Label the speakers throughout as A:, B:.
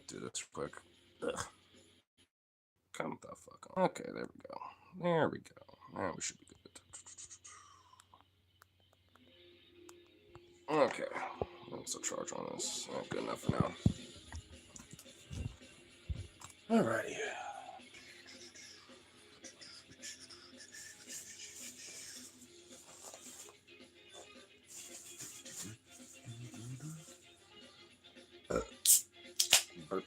A: Do this quick. Ugh. Come the fuck on. Okay, there we go. There we go. Now we should be good. Okay. What's the charge on this? Good enough for now. Alrighty. Burp.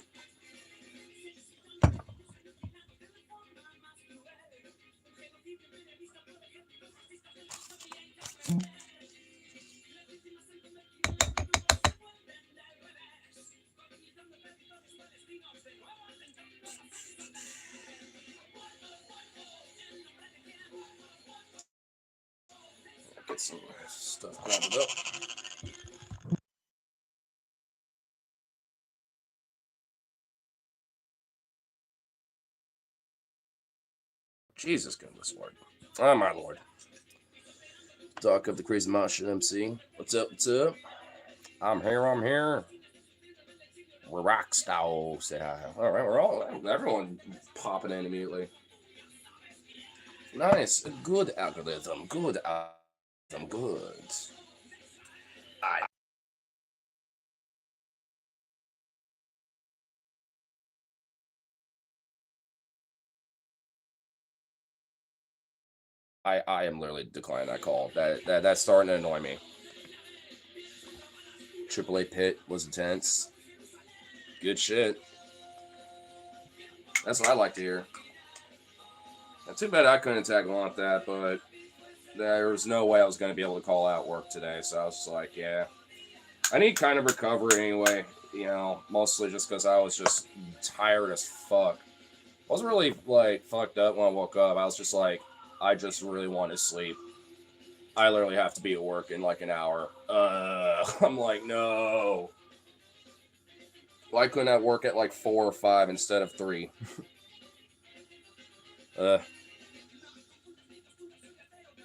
A: Get some stuff grounded up. Jesus goodness Lord. Oh my Lord. Doc of the Crazy Mosh MC. What's up? What's up? I'm here. We're rock style. Say hi. Alright, everyone popping in immediately. Nice. Good algorithm. Good. I am literally declining that call. That's starting to annoy me. AAA Pit was intense. Good shit. That's what I like to hear. Now, too bad I couldn't tag along with that, but there was no way I was going to be able to call out work today. So I was just like, yeah. I need kind of recovery anyway. You know, mostly just because I was just tired as fuck. I wasn't really, like, fucked up when I woke up. I was just like, I just really want to sleep. I literally have to be at work in like an hour. I'm like, no. Why couldn't I work at like 4 or 5 instead of 3?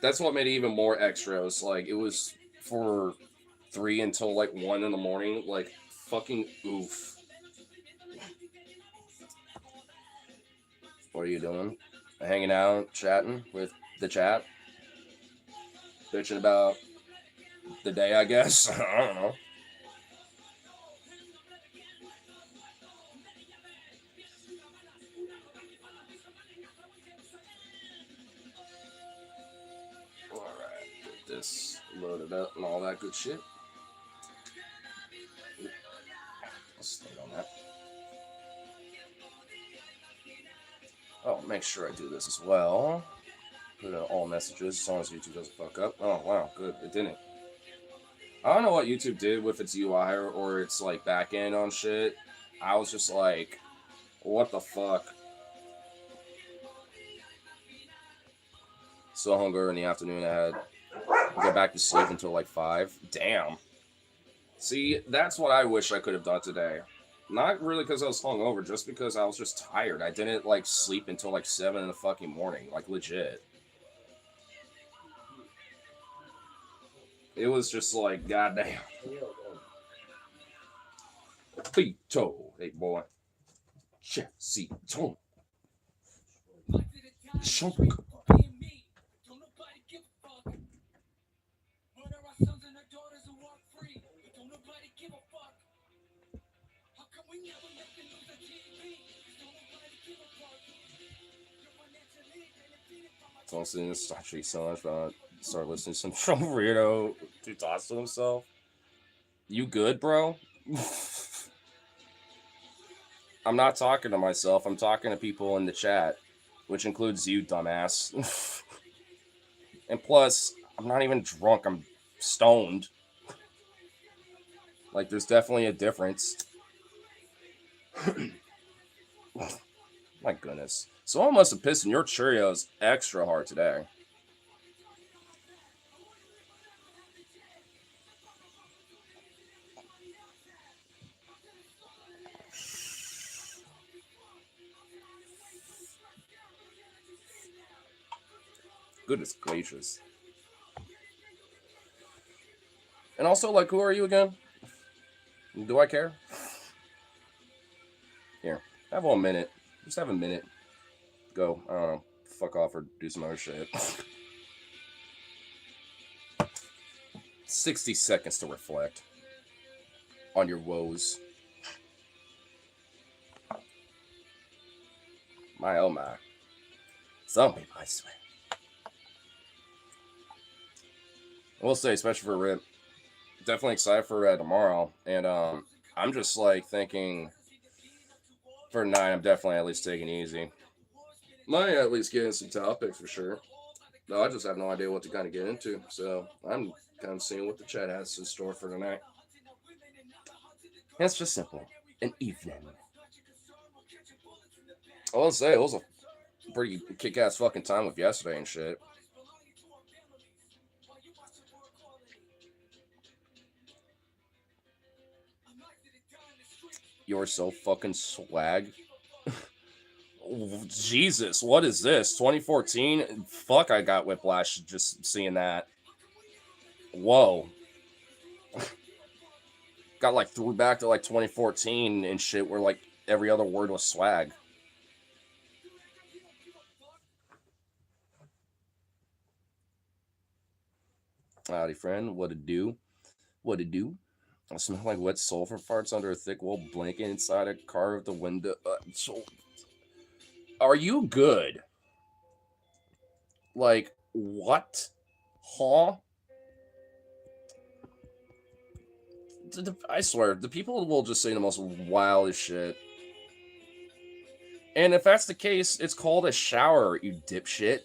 A: That's what made it even more extra. It was like, it was for 3 until like 1 in the morning. Like, fucking oof. What are you doing? Hanging out, chatting with the chat? Bitching about the day, I guess? I don't know. Alright, get this loaded up and all that good shit. I'll stay on that. Oh, make sure I do this as well. Put in all messages as long as YouTube doesn't fuck up. Oh, wow, good. It didn't. I don't know what YouTube did with its UI or its like back end on shit. I was just like, what the fuck? So hungry in the afternoon. I had to go back to sleep until like 5. Damn. See, that's what I wish I could have done today. Not really because I was hungover, just because I was just tired. I didn't like sleep until like 7 in the fucking morning, like legit. It was just like, goddamn. Pito, hey boy. Jesse Tom. Chunk. So I'm seeing this actually so much about start listening to some Trump weirdo who talks to himself. You good, bro? I'm not talking to myself. I'm talking to people in the chat, which includes you, dumbass. And plus, I'm not even drunk. I'm stoned. Like, there's definitely a difference. My goodness. Someone must have pissed in your Cheerios extra hard today. Goodness gracious. And also, like, who are you again? Do I care? Here, have 1 minute. Just have a minute. Go. I don't know. Fuck off or do some other shit. 60 seconds to reflect on your woes. My oh my. Some people, I swear. I will say, especially for Rip, definitely excited for tomorrow. And I'm just like thinking for 9, I'm definitely at least taking it easy. Might at least get in some topics for sure. No, I just have no idea what to kind of get into. So I'm kind of seeing what the chat has in store for tonight. It's just simple. An evening. I will say, it was a pretty kick-ass fucking time with yesterday and shit. You're so fucking swag. Jesus, what is this? 2014? Fuck, I got whiplash just seeing that. Whoa. Got like threw back to like 2014 and shit where like every other word was swag. Howdy, friend. What it do? What it do? I smell like wet sulfur farts under a thick wool blanket inside a car with the window. Are you good? Like, what? Huh? I swear, the people will just say the most wildest shit. And if that's the case, it's called a shower, you dipshit.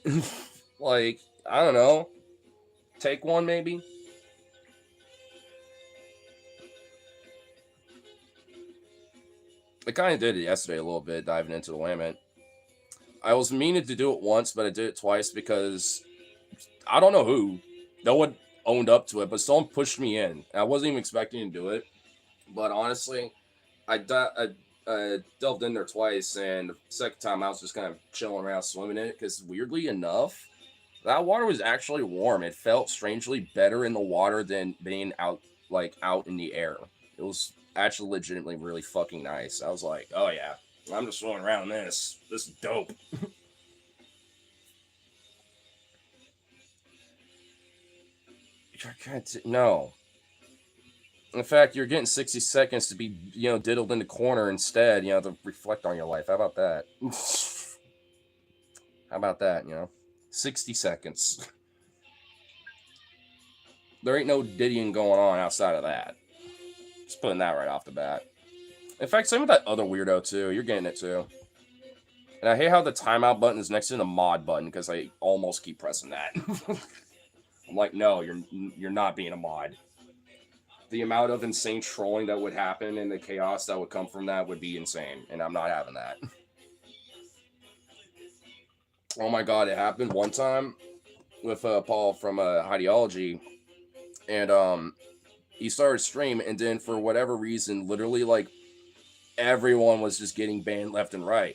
A: Like, I don't know. Take one, maybe? I kind of did it yesterday a little bit, diving into the Lament. I was meaning to do it once, but I did it twice because I don't know who. No one owned up to it, but someone pushed me in. I wasn't even expecting to do it. But honestly, I delved in there twice, and the second time I was just kind of chilling around swimming in it because weirdly enough, that water was actually warm. It felt strangely better in the water than being out in the air. It was actually legitimately really fucking nice. I was like, oh yeah, I'm just swimming around this. This is dope. No. In fact, you're getting 60 seconds to be, diddled in the corner instead, to reflect on your life. How about that? How about that, 60 seconds. There ain't no diddying going on outside of that. Just putting that right off the bat. In fact, same with that other weirdo, too. You're getting it, too. And I hate how the timeout button is next to the mod button, because I almost keep pressing that. I'm like, no, you're not being a mod. The amount of insane trolling that would happen and the chaos that would come from that would be insane, and I'm not having that. Oh my god, it happened one time with Paul from Ideology, and he started stream, and then for whatever reason, literally like everyone was just getting banned left and right,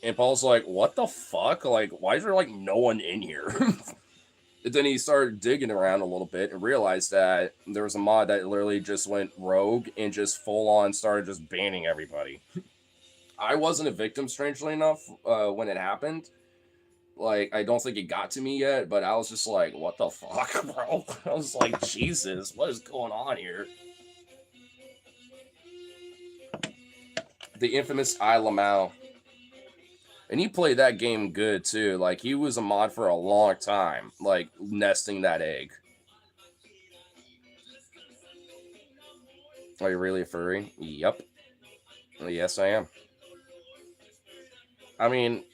A: and Paul's like, "What the fuck? Like, why is there like no one in here?" And then he started digging around a little bit and realized that there was a mod that literally just went rogue and just full on started just banning everybody. I wasn't a victim, strangely enough, when it happened. Like, I don't think it got to me yet, but I was just like, what the fuck, bro? I was like, Jesus, what is going on here? The infamous Lamau. And he played that game good, too. Like, he was a mod for a long time. Like, nesting that egg. Are you really a furry? Yep. Yes, I am. I mean,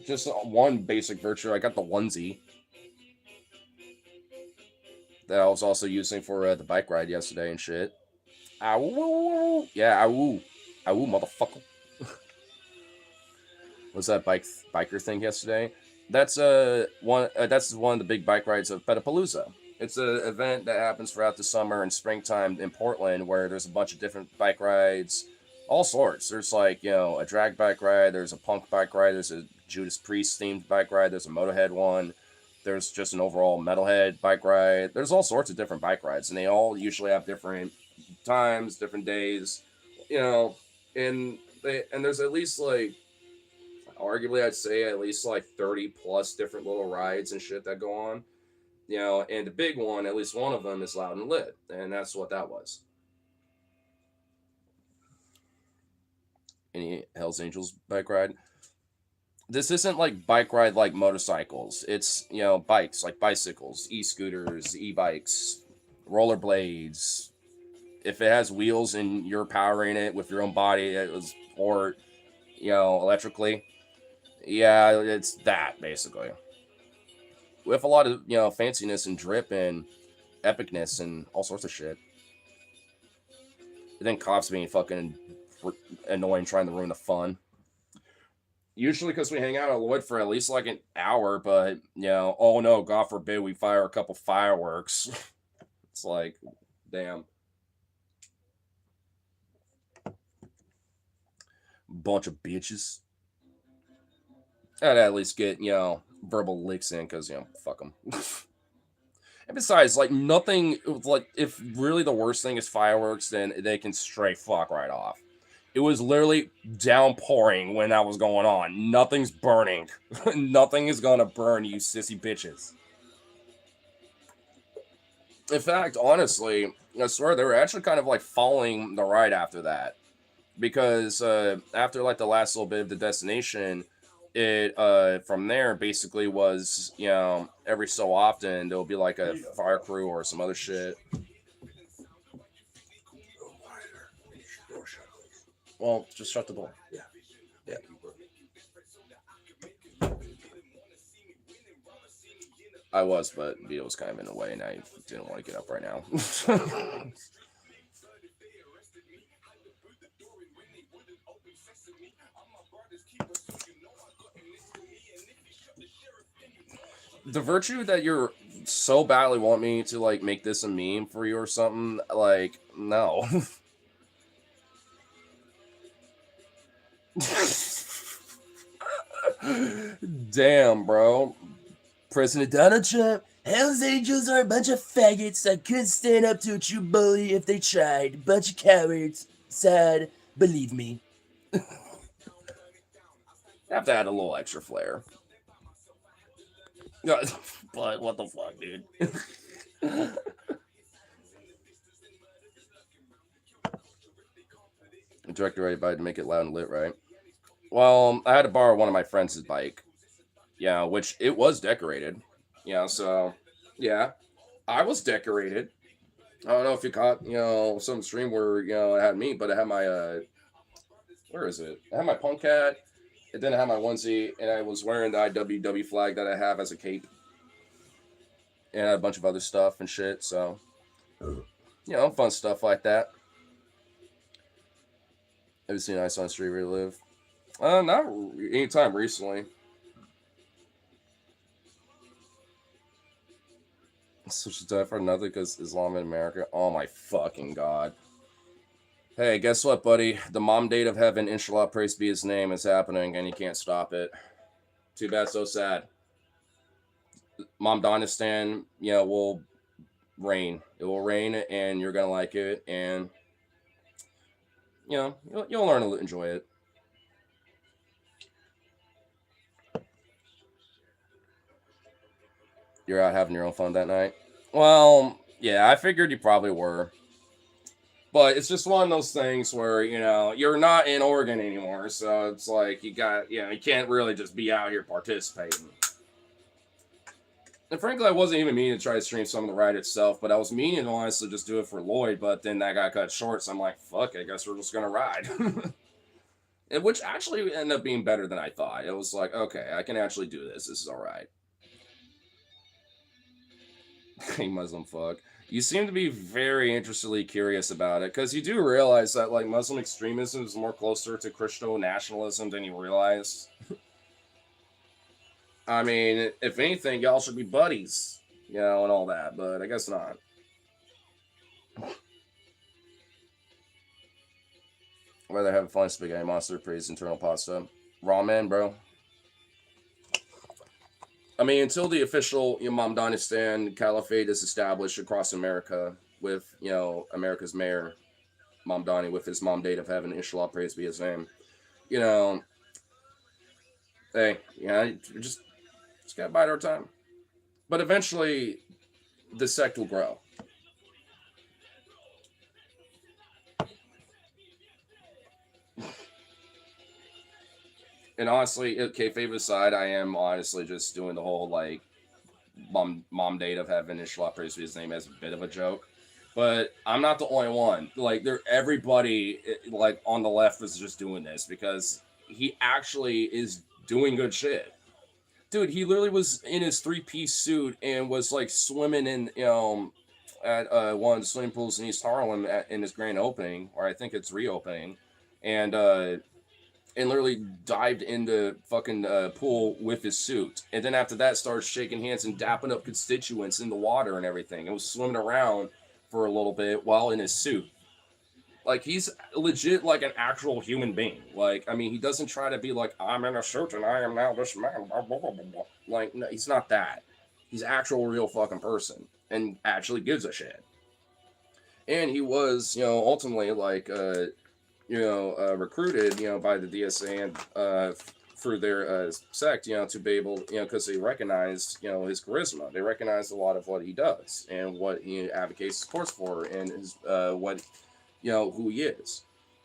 A: just one basic virtue. I got the onesie. That I was also using for the bike ride yesterday and shit. Ow. Yeah, ow. Ow, motherfucker. Was that biker thing yesterday? That's one of the big bike rides of Petapalooza. It's an event that happens throughout the summer and springtime in Portland, where there's a bunch of different bike rides, all sorts. There's like a drag bike ride, there's a punk bike ride, there's a Judas Priest themed bike ride, there's a Motorhead one, there's just an overall metalhead bike ride. There's all sorts of different bike rides, and they all usually have different times, different days, and And there's at least like, arguably, I'd say at least like 30 plus different little rides and shit that go on. And the big one, at least one of them, is Loud and Lit, and that's what that was. Any Hell's Angels bike ride? This isn't like bike ride like motorcycles. It's bikes like bicycles, e-scooters, e-bikes, rollerblades. If it has wheels and you're powering it with your own body, or electrically, yeah, it's that basically. With a lot of fanciness and drip and epicness and all sorts of shit. And then cops being fucking annoying, trying to ruin the fun. Usually because we hang out at Lloyd for at least like an hour, but oh no, God forbid we fire a couple fireworks. It's like, damn. Bunch of bitches. I'd at least get, verbal licks in because, fuck them. And besides, like, nothing, like, if really the worst thing is fireworks, then they can straight fuck right off. It was literally downpouring when that was going on. Nothing's burning. Nothing is gonna burn, you sissy bitches. In fact, honestly, I swear they were actually kind of like following the ride after that. Because after like the last little bit of the destination, it from there basically was every so often there'll be like a fire crew or some other shit. Well, just shut the door. Yeah. I was, but Vito was kind of in the way, and I didn't want to get up right now. The virtue that you're so badly want me to like make this a meme for you or something, like, no. Damn, bro. President Donald Trump, Hell's Angels are a bunch of faggots that couldn't stand up to a true bully if they tried. Bunch of cowards. Sad. Believe me. Have to add a little extra flair. But what the fuck, dude? Director everybody to make it loud and lit, right? Well, I had to borrow one of my friends' bike. Yeah, which it was decorated. Yeah, so yeah, I was decorated. I don't know if you caught, some stream where, it had me, but it had my where is it? I had my punk hat, and then I had my onesie, and I was wearing the IWW flag that I have as a cape. And a bunch of other stuff and shit, so fun stuff like that. Have you seen Ice on Street Relive? Not anytime recently. So she's died for another because Islam in America. Oh my fucking god. Hey, guess what, buddy? The mom date of heaven, inshallah, praise be his name, is happening, and you can't stop it. Too bad, so sad. Mom Donistan, will rain. It will rain, and you're gonna like it, and you'll learn to enjoy it. You're out having your own fun that night. Well, yeah, I figured you probably were. But it's just one of those things where, you're not in Oregon anymore. So it's like you can't really just be out here participating. And frankly, I wasn't even meaning to try to stream some of the ride itself, but I was meaning to honestly just do it for Lloyd, but then that got cut short, so I'm like, fuck, I guess we're just going to ride. Which actually ended up being better than I thought. It was like, okay, I can actually do this. This is all right. Hey, Muslim fuck. You seem to be very interestedly curious about it, because you do realize that, like, Muslim extremism is more closer to Christo nationalism than you realize. I mean, if anything, y'all should be buddies, and all that, but I guess not. I'd rather have a fun spaghetti monster praise internal pasta. Ramen, bro. I mean, until the official Imam Danistan Caliphate is established across America with, America's mayor, Mamdani, with his mom date of heaven, inshallah, praise be his name. You know, hey, yeah, just gotta bide our time. But eventually, the sect will grow. And honestly, kayfabe aside, I am honestly just doing the whole like mom date of having Ishlop praise his name as a bit of a joke. But I'm not the only one. Like, everybody like on the left is just doing this because he actually is doing good shit. Dude, he literally was in his three-piece suit and was like swimming in at one of the swimming pools in East Harlem in his grand opening, or I think it's reopening, and literally dived into fucking pool with his suit, and then after that started shaking hands and dapping up constituents in the water and everything. It was swimming around for a little bit while in his suit. Like, he's legit like an actual human being. Like, I mean, he doesn't try to be like, I'm in a suit and I am now this man. Blah, blah, blah, blah. Like, no, he's not that. He's actual real fucking person and actually gives a shit. And he was, ultimately like, recruited, by the DSA and through their sect, to be able, because they recognized, his charisma. They recognized a lot of what he does and what he advocates supports for and his what who he is.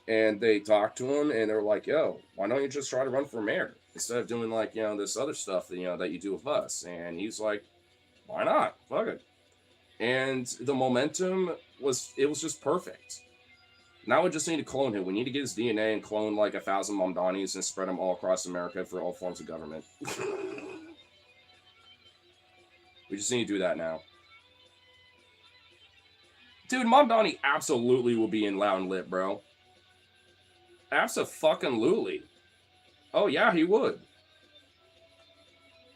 A: And they talked to him and they're like, yo, why don't you just try to run for mayor instead of doing like, this other stuff that, that you do with us? And he's like, why not? Fuck it. And the momentum was just perfect. Now we just need to clone him. We need to get his DNA and clone like 1,000 Mamdanis and spread them all across America for all forms of government. We just need to do that now. Dude, Mamdani absolutely will be in Loud and Lit, bro. Abso-fucking-lutely. Oh, yeah, he would.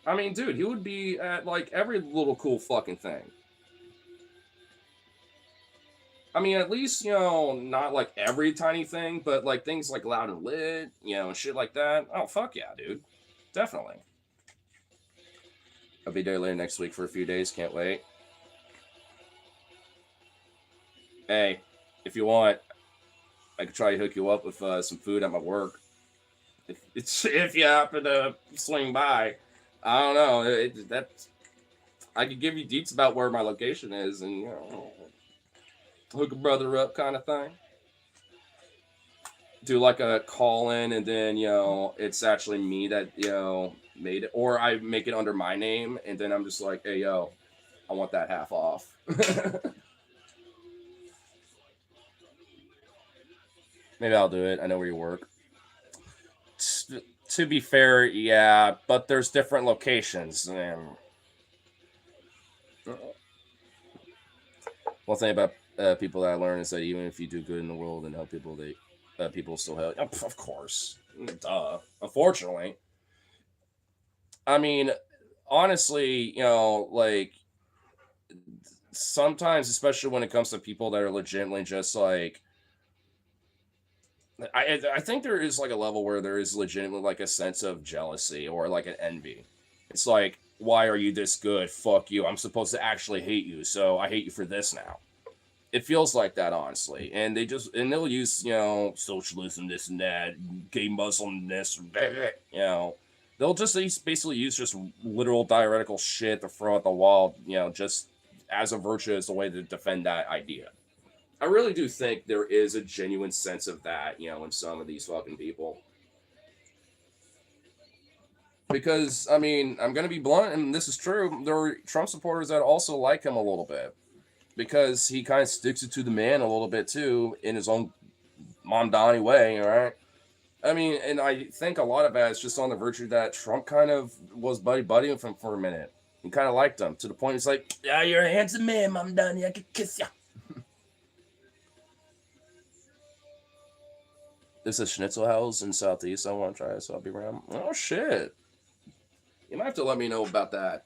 A: I mean, dude, he would be at, like, every little cool fucking thing. I mean, at least, not, like, every tiny thing, but, like, things like Loud and Lit, and shit like that. Oh, fuck yeah, dude. Definitely. I'll be there later next week for a few days. Can't wait. Hey, if you want, I could try to hook you up with some food at my work. If you happen to swing by, I don't know. I could give you deets about where my location is, and hook a brother up kind of thing. Do like a call in, and then it's actually me that made it, or I make it under my name, and then I'm just like, hey yo, I want that half off. Maybe I'll do it. I know where you work. To be fair, yeah, but there's different locations. And one thing about people that I learn is that even if you do good in the world and help people, people still help. Of course, duh. Unfortunately, I mean, honestly, like sometimes, especially when it comes to people that are legitimately just like I think there is like a level where there is legitimately like a sense of jealousy or like an envy. It's like, why are you this good? Fuck you. I'm supposed to actually hate you, so I hate you for this now. It feels like that, honestly. And they'll use, socialism, this and that, gay Muslim, this, they'll just basically use just literal dialectical shit to throw at the wall, just as a virtue as a way to defend that idea. I really do think there is a genuine sense of that, in some of these fucking people. Because, I mean, I'm going to be blunt, and this is true. There are Trump supporters that also like him a little bit. Because he kind of sticks it to the man a little bit, too, in his own Mamdani way, all right? I mean, and I think a lot of that is just on the virtue that Trump kind of was buddy with him for a minute. He kind of liked him, to the point it's like, yeah, you're a handsome man, Mamdani, I could kiss you. There's a schnitzel house in Southeast I want to try, so I'll be around. Oh, shit. You might have to let me know about that.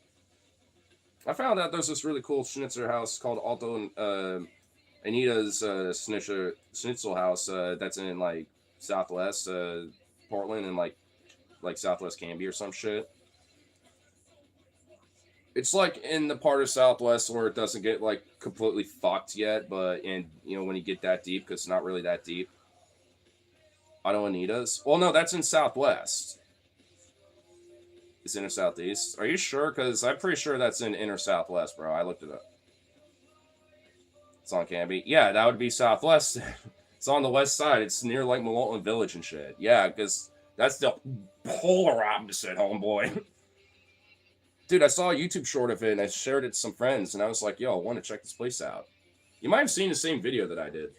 A: I found out there's this really cool schnitzel house called Alto Anita's Schnitzel House that's in, like, Southwest Portland and, like Southwest Canby or some shit. It's, like, in the part of Southwest where it doesn't get, like, completely fucked yet, but, when you get that deep, because it's not really that deep. Auto Anita's? Well, no, that's in Southwest. It's inner Southeast. Are you sure? Because I'm pretty sure that's in inner Southwest, bro. I looked it up. It's on Canby. Yeah, that would be Southwest. It's on the west side. It's near like Milton Village and shit. Yeah, because that's the polar opposite, homeboy. Dude, I saw a YouTube short of it and I shared it to some friends and I was like, yo, I want to check this place out. You might have seen the same video that I did.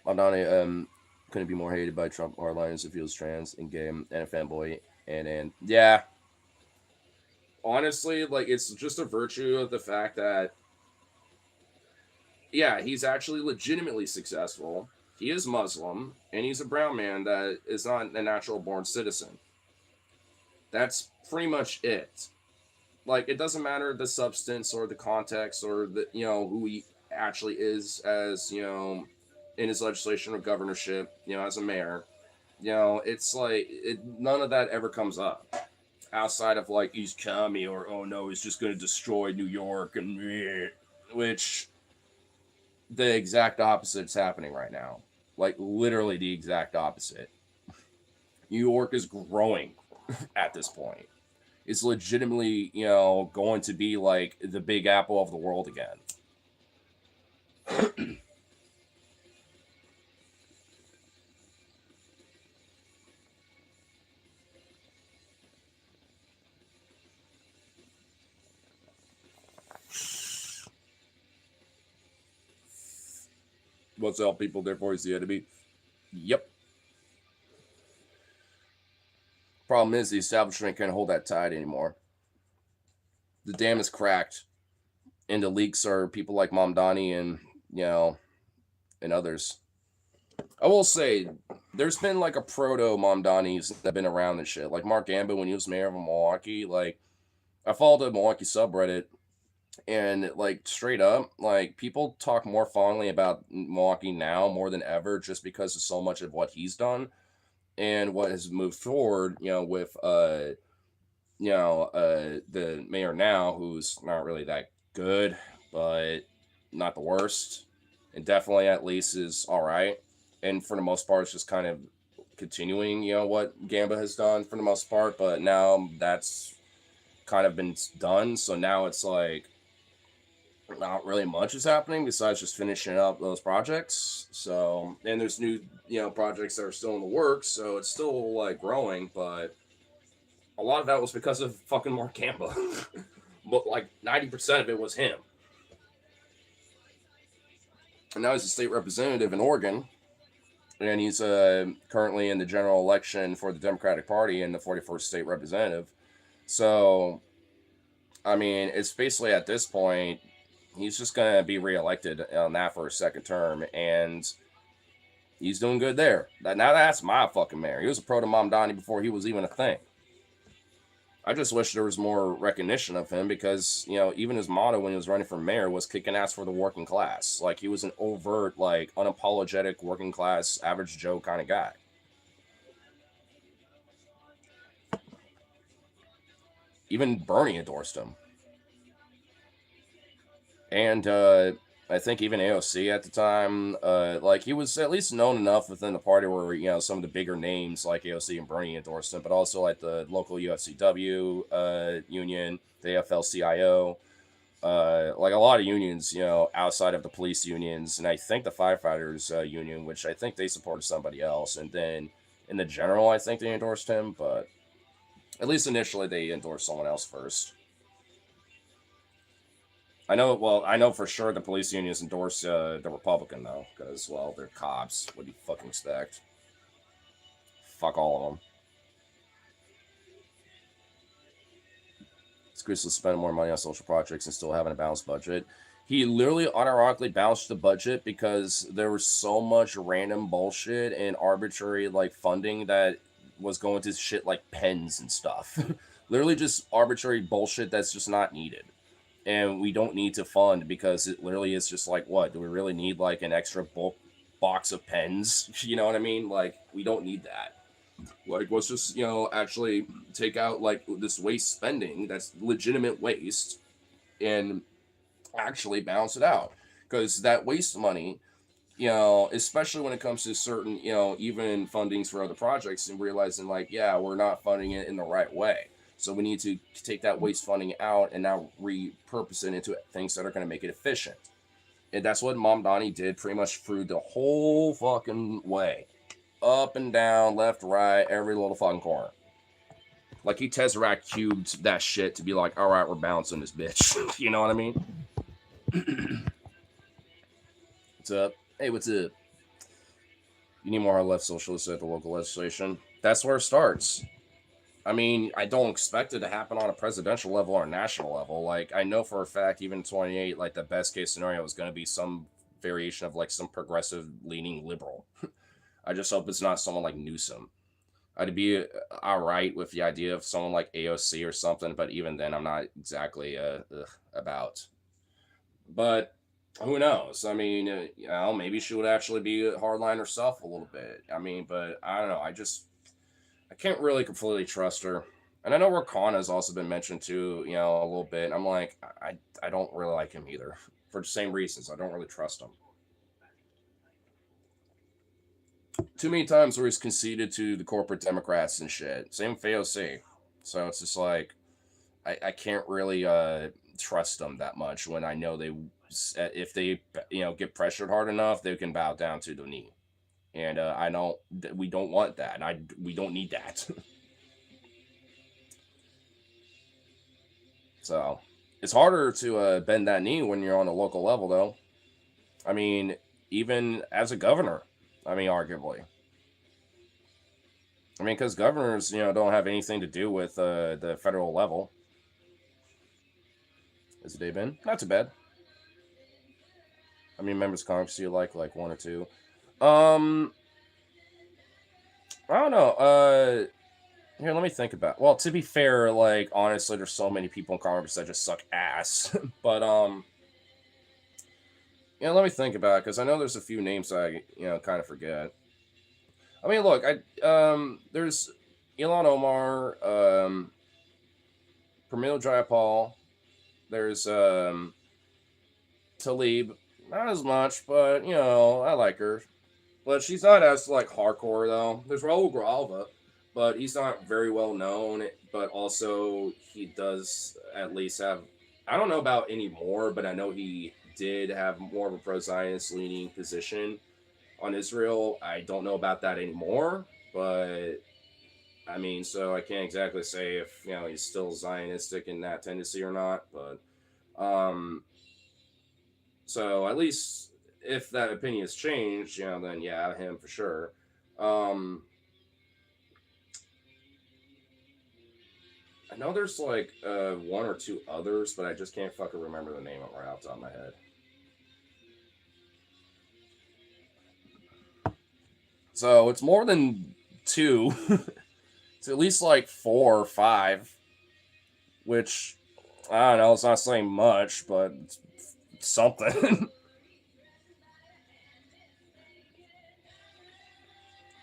A: Madonna couldn't be more hated by Trump hardliners if he was trans and gay and a fanboy. And yeah. Honestly, like, it's just a virtue of the fact that, yeah, he's actually legitimately successful. He is Muslim, and he's a brown man that is not a natural born citizen. That's pretty much it. Like, it doesn't matter the substance or the context or the, you know, who he actually is as, you know, in his legislation or governorship, you know, as a mayor. You know, it's like, none of that ever comes up. Outside of, like, he's commie or, oh no, he's just going to destroy New York, and which the exact opposite is happening right now. Like, literally the exact opposite. New York is growing at this point. It's legitimately, you know, going to be like the Big Apple of the world again. What's up, people? Therefore, is the enemy. Yep. Problem is, the establishment can't hold that tide anymore. The dam is cracked, and the leaks are people like Mamdani and, you know, and others. I will say, there's been like a proto Mamdani's that have been around and shit. Like Mark Gamba when he was mayor of Milwaukee. Like, I followed the Milwaukee subreddit, and like straight up, like people talk more fondly about Milwaukee now more than ever, just because of so much of what he's done and what has moved forward. You know, with the mayor now, who's not really that good, but not the worst, and definitely at least is all right. And for the most part, it's just kind of continuing, you know, what Gamba has done for the most part. But now that's kind of been done, so now it's like not really much is happening besides just finishing up those projects. So, and there's new, you know, projects that are still in the works, so it's still like growing, but a lot of that was because of fucking Mark Gamba. But like 90% of it was him. And now he's a state representative in Oregon, and he's currently in the general election for the Democratic Party and the 41st state representative. So, I mean, it's basically at this point, he's just going to be reelected on that for a second term, and he's doing good there. Now that's my fucking mayor. He was a pro to Mamdani before he was even a thing. I just wish there was more recognition of him because, you know, even his motto when he was running for mayor was kicking ass for the working class. Like, he was an overt, like, unapologetic working class, average Joe kind of guy. Even Bernie endorsed him. And I think even AOC at the time, like, he was at least known enough within the party where, you know, some of the bigger names like AOC and Bernie endorsed him, but also like the local UFCW union, the AFL-CIO, like a lot of unions, you know, outside of the police unions, and I think the firefighters union, which I think they supported somebody else. And then in the general, I think they endorsed him, but at least initially they endorsed someone else first. I know for sure the police unions endorse the Republican, though, because, well, they're cops. What do you fucking expect? Fuck all of them. It's Chris to spend more money on social projects and still having a balanced budget. He literally unironically balanced the budget because there was so much random bullshit and arbitrary, like, funding that was going to shit like pens and stuff. Literally just arbitrary bullshit that's just not needed. And we don't need to fund because it literally is just like, what? Do we really need like an extra bulk box of pens? You know what I mean? Like, we don't need that. Like, let's just, you know, actually take out like this waste spending that's legitimate waste and actually balance it out. Because that waste money especially when it comes to certain, even fundings for other projects and realizing like, yeah, we're not funding it in the right way. So we need to take that waste funding out and now repurpose it into things that are going to make it efficient. And that's what Mamdani did pretty much through the whole fucking way. Up and down, left, right, every little fucking corner. Like he Tesseract cubed that shit to be like, all right, we're bouncing this bitch. You know what I mean? What's up? Hey, what's up? You need more left socialists at the local legislation. That's where it starts. I mean, I don't expect it to happen on a presidential level or a national level. Like, I know for a fact, even 28, like, the best case scenario is going to be some variation of, like, some progressive leaning liberal. I just hope it's not someone like Newsom. I'd be all right with the idea of someone like AOC or something, but even then, I'm not exactly about. But who knows? I mean, maybe she would actually be a hardline herself a little bit. I mean, but I don't know. I can't really completely trust her. And I know Rakana has also been mentioned too, a little bit. I'm like, I don't really like him either for the same reasons. I don't really trust him. Too many times where he's conceded to the corporate Democrats and shit. Same with AOC. So it's just like, I can't really trust them that much when I know if they get pressured hard enough, they can bow down to the knee. And we don't want that. We don't need that. So it's harder to bend that knee when you're on a local level, though. I mean, even as a governor, arguably. I mean, because governors, don't have anything to do with the federal level. Has the day been? Not too bad. I mean, members of Congress do you like one or two? I don't know. Here, let me think about. Well, to be fair, like honestly, there's so many people in Congress that just suck ass. But let me think about it because I know there's a few names I kind of forget. I mean, look, there's Ilhan Omar, Pramila Jayapal. There's Tlaib. Not as much, but I like her. But she's not as like hardcore though. There's Raul Grijalva, but he's not very well known. But also he does at least have. I don't know about anymore, but I know he did have more of a pro-Zionist leaning position on Israel. I don't know about that anymore, but I mean, so I can't exactly say if he's still Zionistic in that tendency or not. But so at least if that opinion has changed, then yeah, him for sure. I know there's like one or two others, but I just can't fucking remember the name right off the top of my head. So it's more than two. It's at least like 4 or 5, which I don't know. It's not saying much, but it's something.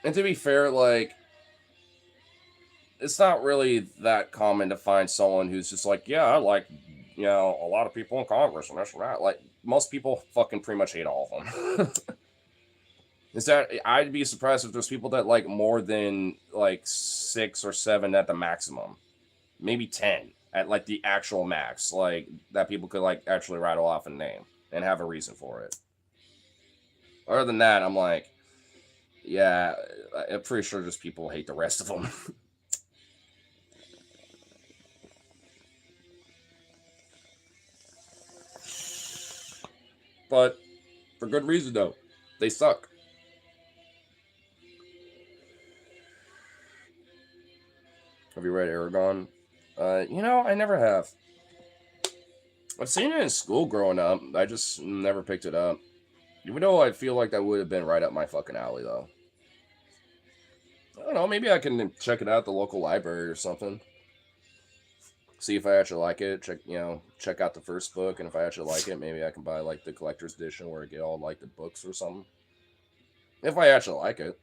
A: And to be fair, like it's not really that common to find someone who's just like, yeah, I like a lot of people in Congress and that's that. Like most people fucking pretty much hate all of them. Is that I'd be surprised if there's people that like more than like 6 or 7 at the maximum, maybe 10 at like the actual max, like that people could like actually rattle off a name and have a reason for it. Other than that, I'm like, yeah, I'm pretty sure just people hate the rest of them. But for good reason though, they suck. Have you read Aragon? I never have. I've seen it in school growing up. I just never picked it up. Even though I feel like that would have been right up my fucking alley, though. I don't know. Maybe I can check it out at the local library or something. See if I actually like it. Check out the first book, and if I actually like it, maybe I can buy like the collector's edition where I get all like the books or something. If I actually like it,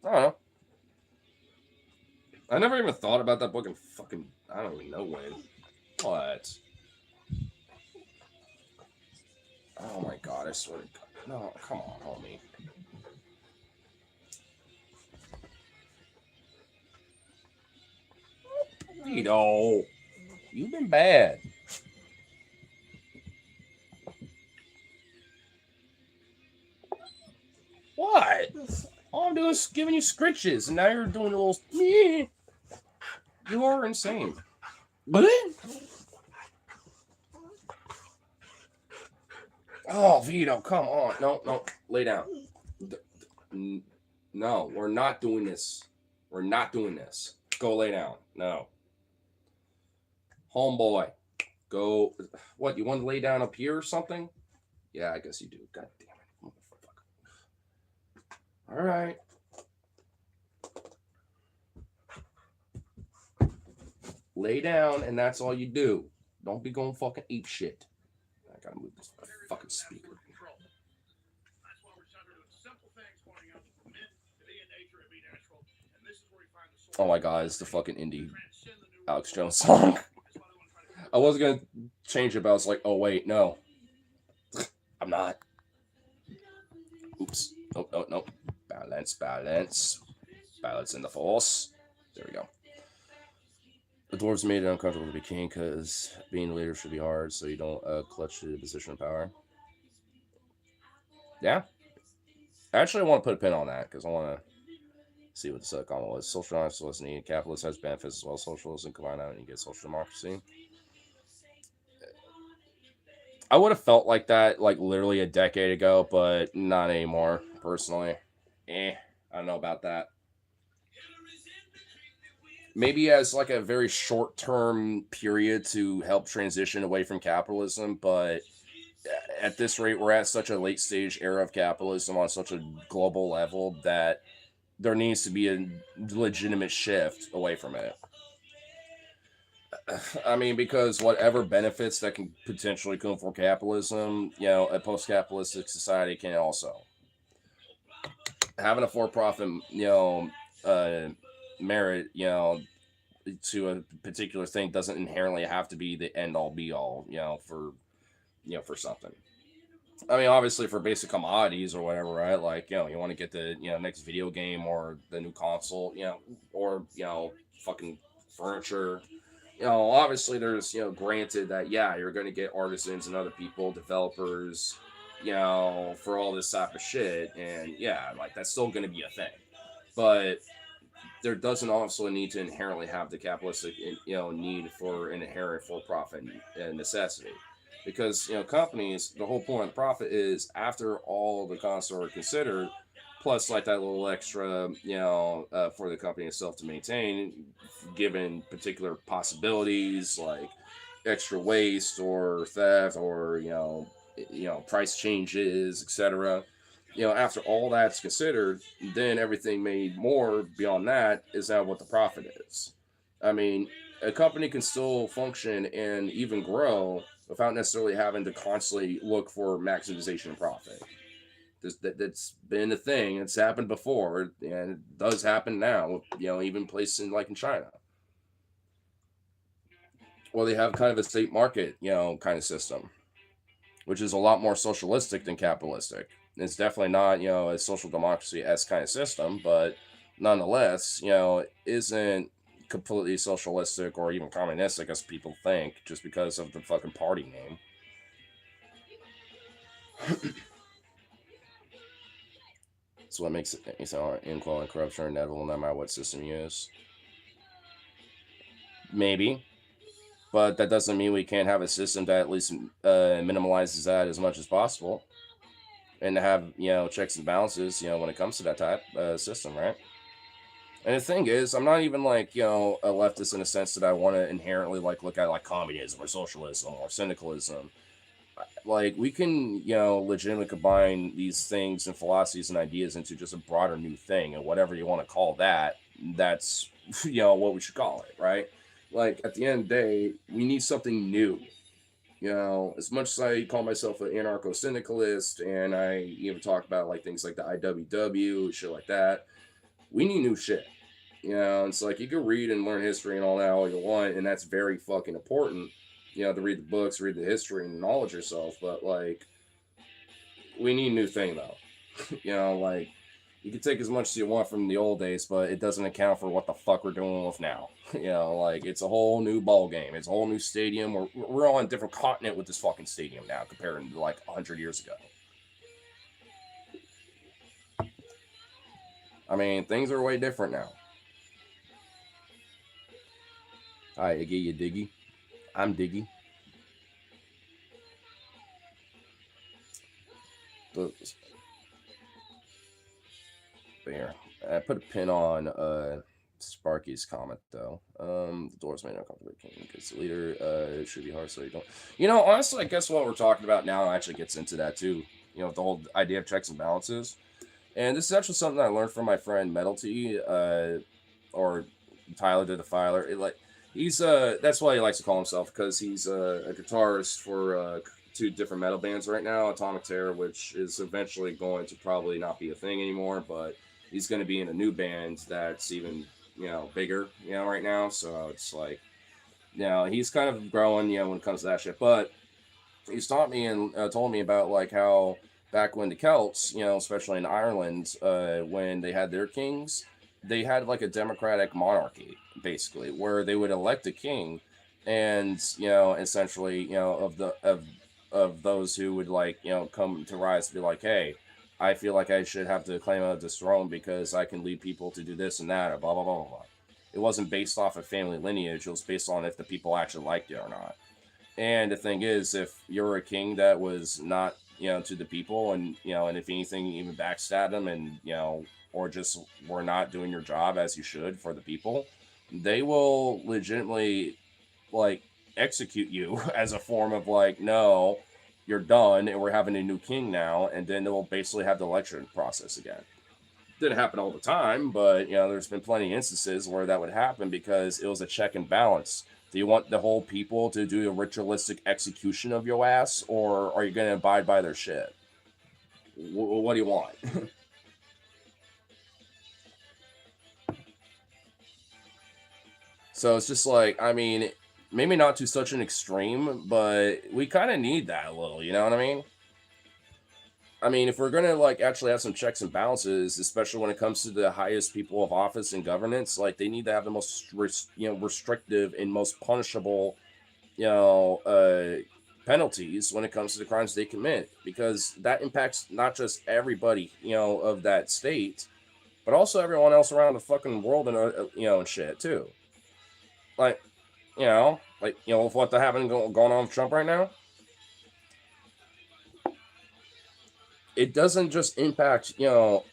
A: I don't know. I never even thought about that book in fucking I don't even know when. What? Oh my god! I swear to God. No, come on, homie. Vito, you've been bad. What? All I'm doing is giving you scritches, and now you're doing a little. Meh. You are insane. But oh, Vito, come on. No, no, lay down. No, we're not doing this. We're not doing this. Go lay down. No. Homeboy, go. What, you want to lay down up here or something? Yeah, I guess you do. God damn it. Motherfucker. All right. Lay down, and that's all you do. Don't be going fucking ape shit. I gotta move this fucking speaker. Oh my god, it's the fucking indie Alex Jones song. I was gonna change it, but I was like, oh wait, no. I'm not. Oops. Nope, nope, nope. Balance, balance. Balance in the force. There we go. The dwarves made it uncomfortable to be king because being a leader should be hard, so you don't clutch the position of power. Yeah. Actually, I want to put a pin on that because I want to see what the comment was. Social honesty needed. Capitalism has benefits as well as socialism. Combine out and you get social democracy. I would have felt like that like literally a decade ago, but not anymore, personally. I don't know about that. Maybe as like a very short term period to help transition away from capitalism, but at this rate, we're at such a late stage era of capitalism on such a global level that there needs to be a legitimate shift away from it. I mean, because whatever benefits that can potentially come from capitalism, a post-capitalistic society can also having a for-profit, merit, to a particular thing doesn't inherently have to be the end-all be-all, for something. I mean, obviously for basic commodities or whatever, right? Like, you want to get the, next video game or the new console, or, fucking furniture. Obviously there's, granted that, yeah, you're going to get artisans and other people, developers, for all this type of shit. And yeah, like that's still going to be a thing. But there doesn't also need to inherently have the capitalistic, need for an inherent for-profit necessity. Because, companies, the whole point of the profit is after all the costs are considered, plus like that little extra, for the company itself to maintain, given particular possibilities like extra waste or theft or price changes, etc. After all that's considered, then everything made more beyond that is now what the profit is. I mean, a company can still function and even grow without necessarily having to constantly look for maximization of profit. That's been a thing. It's happened before, and it does happen now. Even places like in China, well, they have kind of a state market, kind of system, which is a lot more socialistic than capitalistic. It's definitely not, a social democracy s kind of system, but nonetheless, isn't completely socialistic or even communistic as people think just because of the fucking party name. That's what makes it inequality and corruption are inevitable no matter what system you use. Maybe, but that doesn't mean we can't have a system that at least minimalizes that as much as possible, and to have checks and balances when it comes to that type system, right? And the thing is, I'm not even like a leftist in a sense that I want to inherently like look at like communism or socialism or syndicalism. Like we can legitimately combine these things and philosophies and ideas into just a broader new thing, and whatever you want to call that, that's what we should call it, right? Like at the end of the day, we need something new. As much as I call myself an anarcho-syndicalist, and I even talk about like things like the IWW, shit like that, we need new shit. It's like you can read and learn history and all that all you want, and that's very fucking important. To read the books, read the history, and knowledge yourself. But like, we need a new thing though. You know, like you can take as much as you want from the old days, but it doesn't account for what the fuck we're doing with now. You know, like it's a whole new ball game. It's a whole new stadium. We're on a different continent with this fucking stadium now compared to like 100 years ago. I mean, things are way different now. Hi, Iggy, you diggy. I'm Diggy. But there. I put a pin on Sparky's comment though. The doors may not come to the king because the leader should be hard so you don't. You know, honestly, I guess what we're talking about now actually gets into that too. You know, the whole idea of checks and balances. And this is actually something I learned from my friend Metal T, or Tyler the Defiler. He's that's why he likes to call himself, because he's a guitarist for two different metal bands right now, Atomic Terror, which is eventually going to probably not be a thing anymore, but he's going to be in a new band that's even, bigger, right now. So it's like, he's kind of growing, when it comes to that shit. But he's taught me and told me about like how back when the Celts, especially in Ireland, when they had their kings, they had like a democratic monarchy, basically, where they would elect a king, and essentially, of those who would like come to rise to be like, hey, I feel like I should have the claim of this throne because I can lead people to do this and that, or blah blah blah blah blah. It wasn't based off of family lineage; it was based on if the people actually liked it or not. And the thing is, if you're a king that was not, to the people, and and if anything, even backstab them, and or just were not doing your job as you should for the people, they will legitimately like execute you as a form of like, no, you're done, and we're having a new king now, and then they'll basically have the election process again. Didn't happen all the time, but there's been plenty of instances where that would happen because it was a check and balance. Do you want the whole people to do a ritualistic execution of your ass, or are you going to abide by their shit? What do you want? So it's just like, I mean, maybe not to such an extreme, but we kind of need that a little, you know what I mean? I mean, if we're gonna like actually have some checks and balances, especially when it comes to the highest people of office and governance, like they need to have the most restrictive and most punishable, you know, uh, penalties when it comes to the crimes they commit, because that impacts not just everybody, of that state, but also everyone else around the fucking world, and and shit too. Like, with what the happening going on with Trump right now, it doesn't just impact, just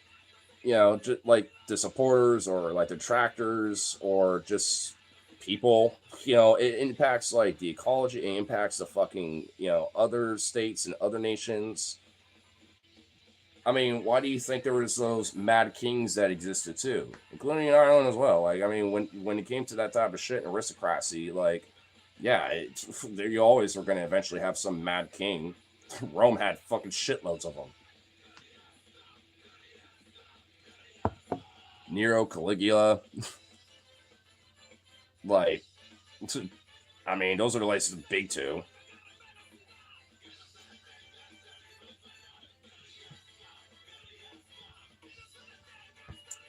A: like the supporters or like the detractors or just people. It impacts like the ecology. It impacts the fucking other states and other nations. I mean, why do you think there was those mad kings that existed too, including in Ireland as well? Like, I mean, when it came to that type of shit and aristocracy, like, yeah, you always were going to eventually have some mad king. Rome had fucking shitloads of them. Nero, Caligula, like, I mean, those are the big two.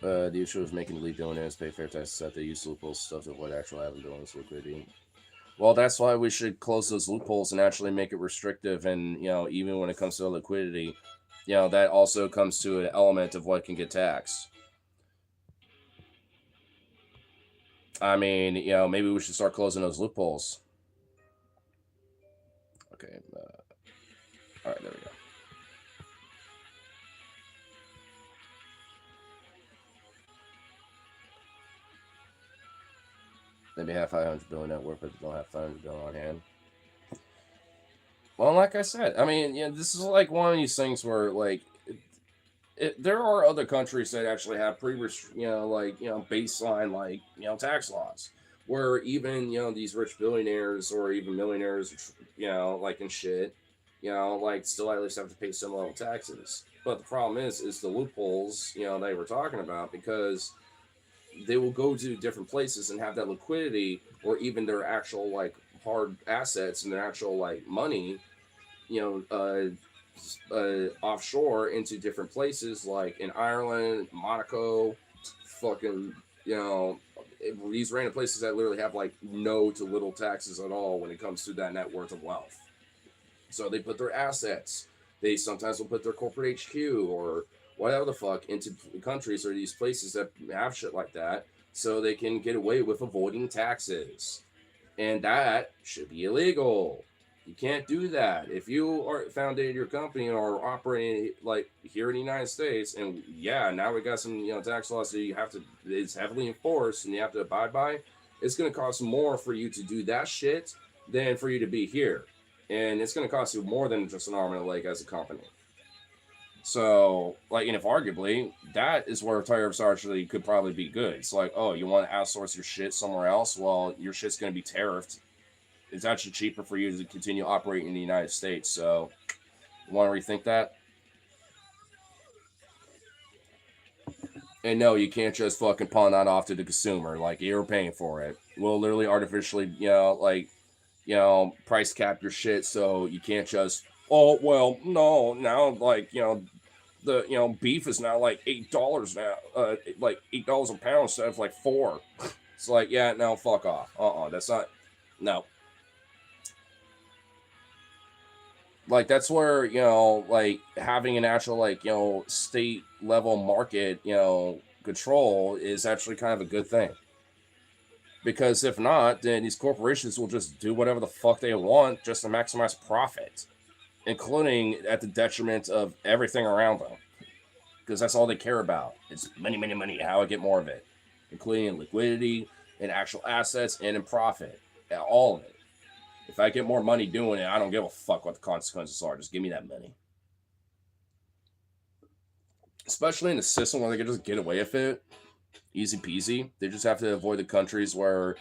A: The issue is making the lead billionaires pay fair taxes that they use loopholes stuff to avoid actual having billions liquidity. Well, that's why we should close those loopholes and actually make it restrictive. And even when it comes to liquidity, that also comes to an element of what can get taxed. I mean, maybe we should start closing those loopholes. Okay. All right, there we go. Maybe have 500 billion net worth, but don't have 500 billion on hand. Well, like I said, I mean, this is like one of these things where like there are other countries that actually have baseline tax laws, where even these rich billionaires or even millionaires, like and shit, like still at least have to pay some level of taxes. But the problem is the loopholes they were talking about, because they will go to different places and have that liquidity, or even their actual like hard assets and their actual like money, you know, uh, offshore into different places, like in Ireland, Monaco, fucking, these random places that literally have like no to little taxes at all when it comes to that net worth of wealth. So they put their assets. They sometimes will put their corporate HQ or whatever the fuck into countries or these places that have shit like that, so they can get away with avoiding taxes. And that should be illegal. You can't do that. If you are founded your company or operating like here in the United States, and yeah, now we got some tax laws that you have to, it's heavily enforced and you have to abide by. It's going to cost more for you to do that shit than for you to be here, and it's going to cost you more than just an arm and a leg as a company. So, like, and if arguably that is where tariffs actually could probably be good. It's like, oh, you want to outsource your shit somewhere else? Well, your shit's going to be tariffed. It's actually cheaper for you to continue operating in the United States. So, you want to rethink that? And no, you can't just fucking pawn that off to the consumer. Like, you're paying for it. We'll literally artificially, price cap your shit, so you can't just, oh, well, no, now, like, the beef is now like $8 now, like $8 a pound instead of like $4. It's like, yeah, no, fuck off. That's not, no. Like, that's where like having an actual like state level market control is actually kind of a good thing. Because if not, then these corporations will just do whatever the fuck they want just to maximize profit, including at the detriment of everything around them. Because that's all they care about. It's money, money, money. How I get more of it, including in liquidity, in actual assets, and in profit. Yeah, all of it. If I get more money doing it, I don't give a fuck what the consequences are. Just give me that money. Especially in a system where they can just get away with it, easy peasy. They just have to avoid the countries where,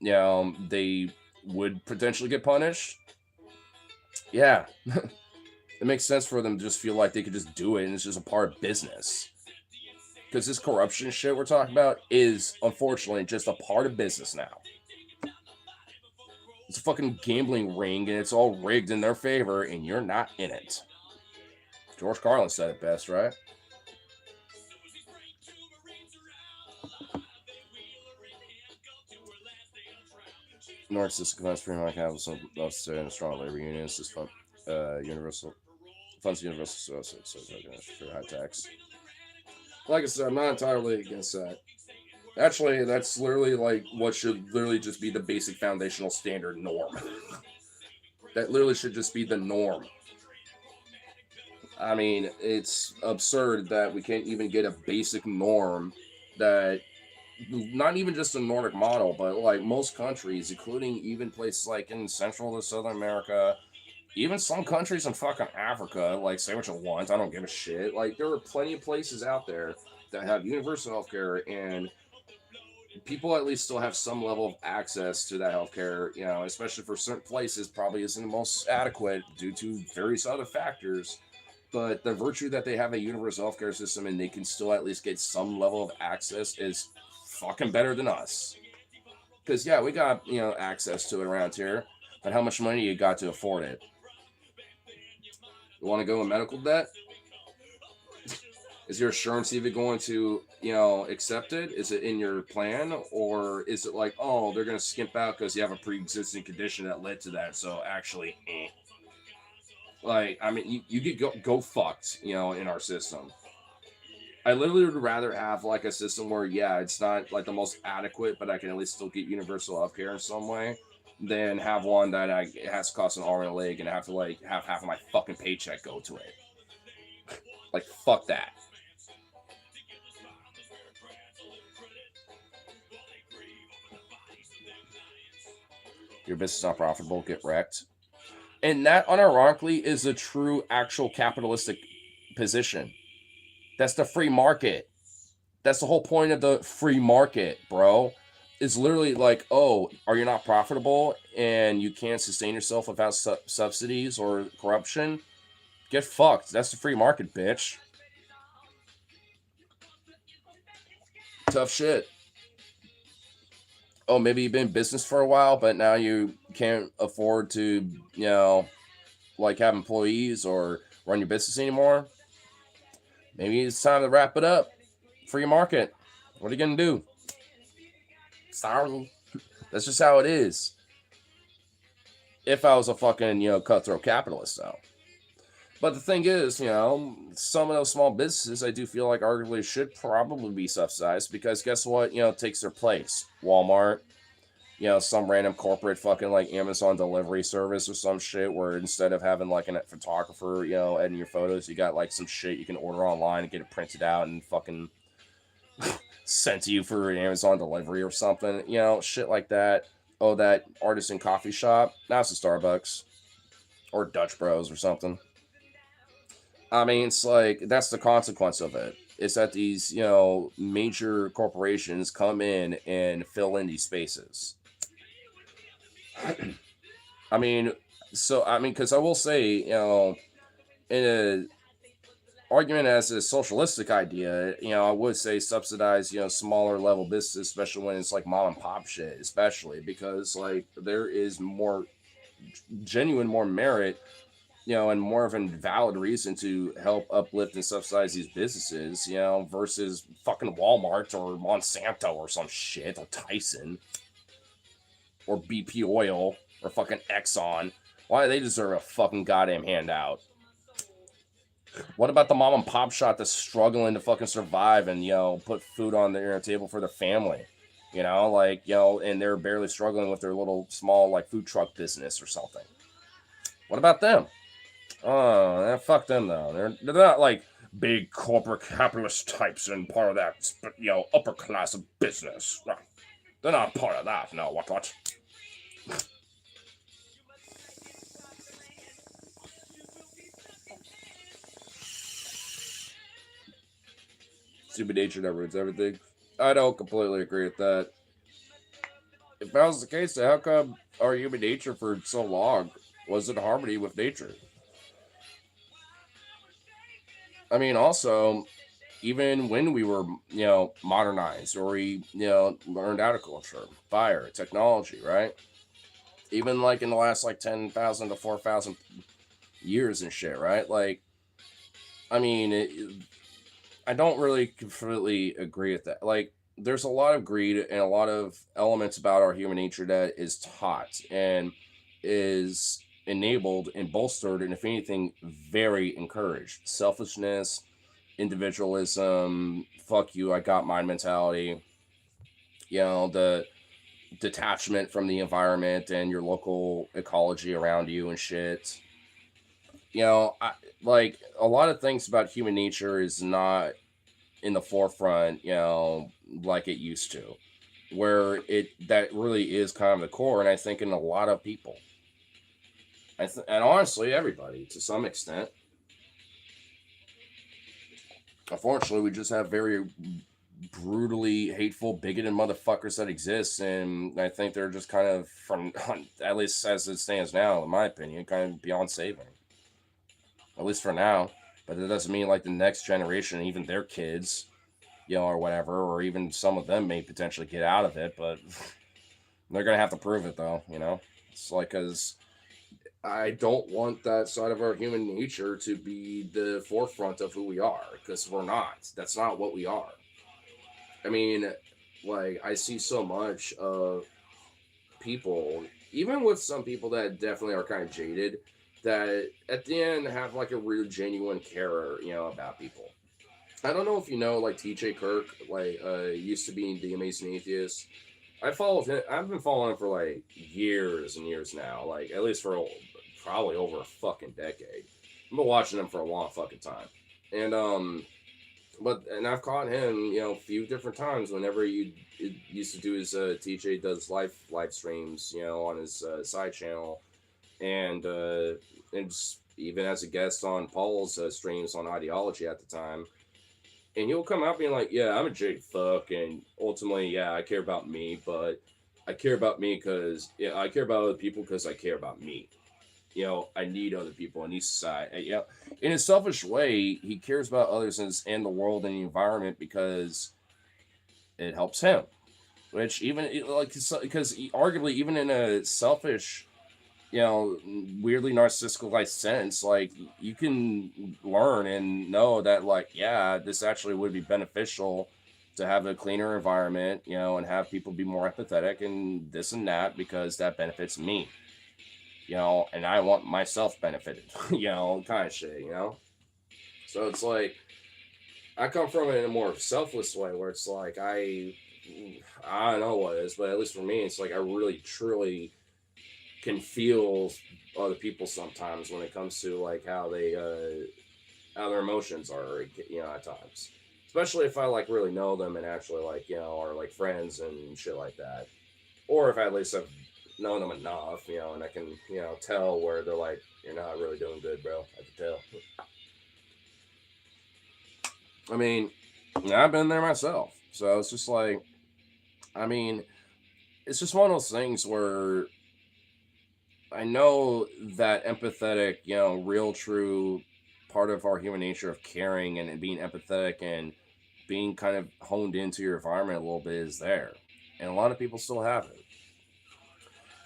A: they would potentially get punished. Yeah. It makes sense for them to just feel like they could just do it and it's just a part of business. Because this corruption shit we're talking about is, unfortunately, just a part of business now. It's a fucking gambling ring and it's all rigged in their favor and you're not in it. George Carlin said it best, right? Narcissistic funds, freedom, capitalism, and strong labor unions. This fund, universal funds, universal for high tax. Like I said, I'm not entirely against that. Actually, that's literally like what should literally just be the basic foundational standard norm. That literally should just be the norm. I mean, it's absurd that we can't even get a basic norm that, not even just a Nordic model, but like most countries, including even places like in Central to Southern America, even some countries in fucking Africa, like say what you want, I don't give a shit. Like there are plenty of places out there that have universal healthcare and people at least still have some level of access to that healthcare, especially for certain places, probably isn't the most adequate due to various other factors. But the virtue that they have a universal healthcare system and they can still at least get some level of access is fucking better than us. Because, yeah, we got, access to it around here. But how much money you got to afford it? You want to go in medical debt? Is your insurance even going to, accept it? Is it in your plan? Or is it like, oh, they're going to skimp out because you have a pre-existing condition that led to that. So actually, Like, I mean, you could go fucked, in our system. I literally would rather have like a system where, yeah, it's not like the most adequate, but I can at least still get universal healthcare in some way, than have one that it has to cost an arm and a leg and I have to like have half of my fucking paycheck go to it. Like, fuck that. Your business is not profitable, get wrecked. And that, unironically, is a true, actual capitalistic position. That's the free market. That's the whole point of the free market, bro. Is literally like, oh, are you not profitable and you can't sustain yourself without subsidies or corruption? Get fucked. That's the free market, bitch. Tough shit. Oh, maybe you've been in business for a while, but now you can't afford to, like have employees or run your business anymore, maybe it's time to wrap it up. Free market. What are you gonna do? Sorry. That's just how it is. If I was a fucking, cutthroat capitalist, though. But the thing is, some of those small businesses I do feel like arguably should probably be subsidized because guess what? It takes their place. Walmart, some random corporate fucking like Amazon delivery service or some shit where instead of having like a photographer, editing your photos, you got like some shit you can order online and get it printed out and fucking sent to you for an Amazon delivery or something, shit like that. Oh, that artisan coffee shop, now it's a Starbucks or Dutch Bros or something. I mean, it's like that's the consequence of it. Is that these, major corporations come in and fill in these spaces. I mean, because I will say, in a argument as a socialistic idea, I would say subsidize, smaller level business, especially when it's like mom and pop shit, especially because like there is more more merit, and more of a valid reason to help uplift and subsidize these businesses, versus fucking Walmart or Monsanto or some shit or Tyson or BP Oil or fucking Exxon. Why do they deserve a fucking goddamn handout? What about the mom and pop shop that's struggling to fucking survive and, put food on their table for their family? And they're barely struggling with their little small, like, food truck business or something. What about them? Oh, fuck them, though. They're not, like, big corporate capitalist types and part of that, upper class of business. No, they're not part of that. No, what? Stupid nature never ruins everything. I don't completely agree with that. If that was the case, then how come our human nature for so long was in harmony with nature? I mean, also, even when we were, modernized or we, learned agriculture, fire, technology, right? Even like in the last like 10,000 to 4,000 years and shit, right? Like, I mean, I don't really completely agree with that. Like, there's a lot of greed and a lot of elements about our human nature that is taught and is enabled and bolstered, and if anything, very encouraged. Selfishness, individualism, fuck you, I got mine mentality, the detachment from the environment and your local ecology around you and shit. Like a lot of things about human nature is not in the forefront, like it used to, where that really is kind of the core. And I think in a lot of people, and honestly, everybody to some extent. Unfortunately, we just have very brutally hateful, bigoted motherfuckers that exist, and I think they're just kind of, from at least as it stands now, in my opinion, kind of beyond saving. At least for now. But it doesn't mean like the next generation, even their kids, or whatever, or even some of them may potentially get out of it, but they're gonna have to prove it though. It's like because I don't want that side of our human nature to be the forefront of who we are, because we're not. That's not what we are. I mean, like, I see so much of people, even with some people that definitely are kind of jaded, that at the end have like a real genuine care, about people. I don't know if you know, like TJ Kirk, like used to be the Amazing Atheist. I followed him. I've been following him for like years and years now, like at least for probably over a fucking decade. I've been watching him for a long fucking time, and and I've caught him, a few different times whenever he used to do his TJ does live streams, on his side channel, and even as a guest on Paul's streams on Ideology at the time. And he'll come out being like, yeah, I'm a Jake fuck, and ultimately, yeah, I care about me, but I care about me because, I care about other people because I care about me. I need other people. I need society. In a selfish way, he cares about others and the world and the environment because it helps him. Which even, like, because arguably, even in a selfish you know, weirdly narcissistical like sense, like you can learn and know that like, yeah, this actually would be beneficial to have a cleaner environment, you know, and have people be more empathetic and this and that because that benefits me, you know, and I want myself benefited, you know, kind of shit, you know. So it's like I come from it in a more selfless way where it's like I don't know what it is, but at least for me, it's like I really truly can feel other people sometimes when it comes to like how their emotions are, you know, at times. Especially if I like really know them and actually like, you know, are like friends and shit like that. Or if I at least have known them enough, you know, and I can, you know, tell where they're like, you're not really doing good, bro. I can tell. I mean, I've been there myself. So it's just like, I mean, it's just one of those things where I know that empathetic, you know, real, true part of our human nature of caring and being empathetic and being kind of honed into your environment a little bit is there. And a lot of people still have it.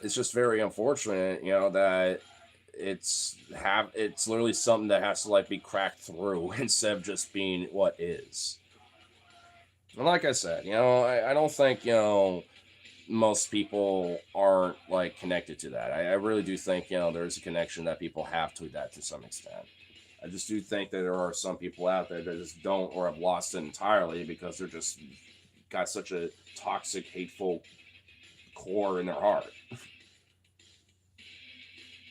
A: It's just very unfortunate, you know, that it's literally something that has to like be cracked through instead of just being what is. And like I said, you know, I don't think, you know, most people aren't like connected to that. I really do think, you know, there's a connection that people have to that to some extent. I just do think that there are some people out there that just don't or have lost it entirely because they're just got such a toxic, hateful core in their heart.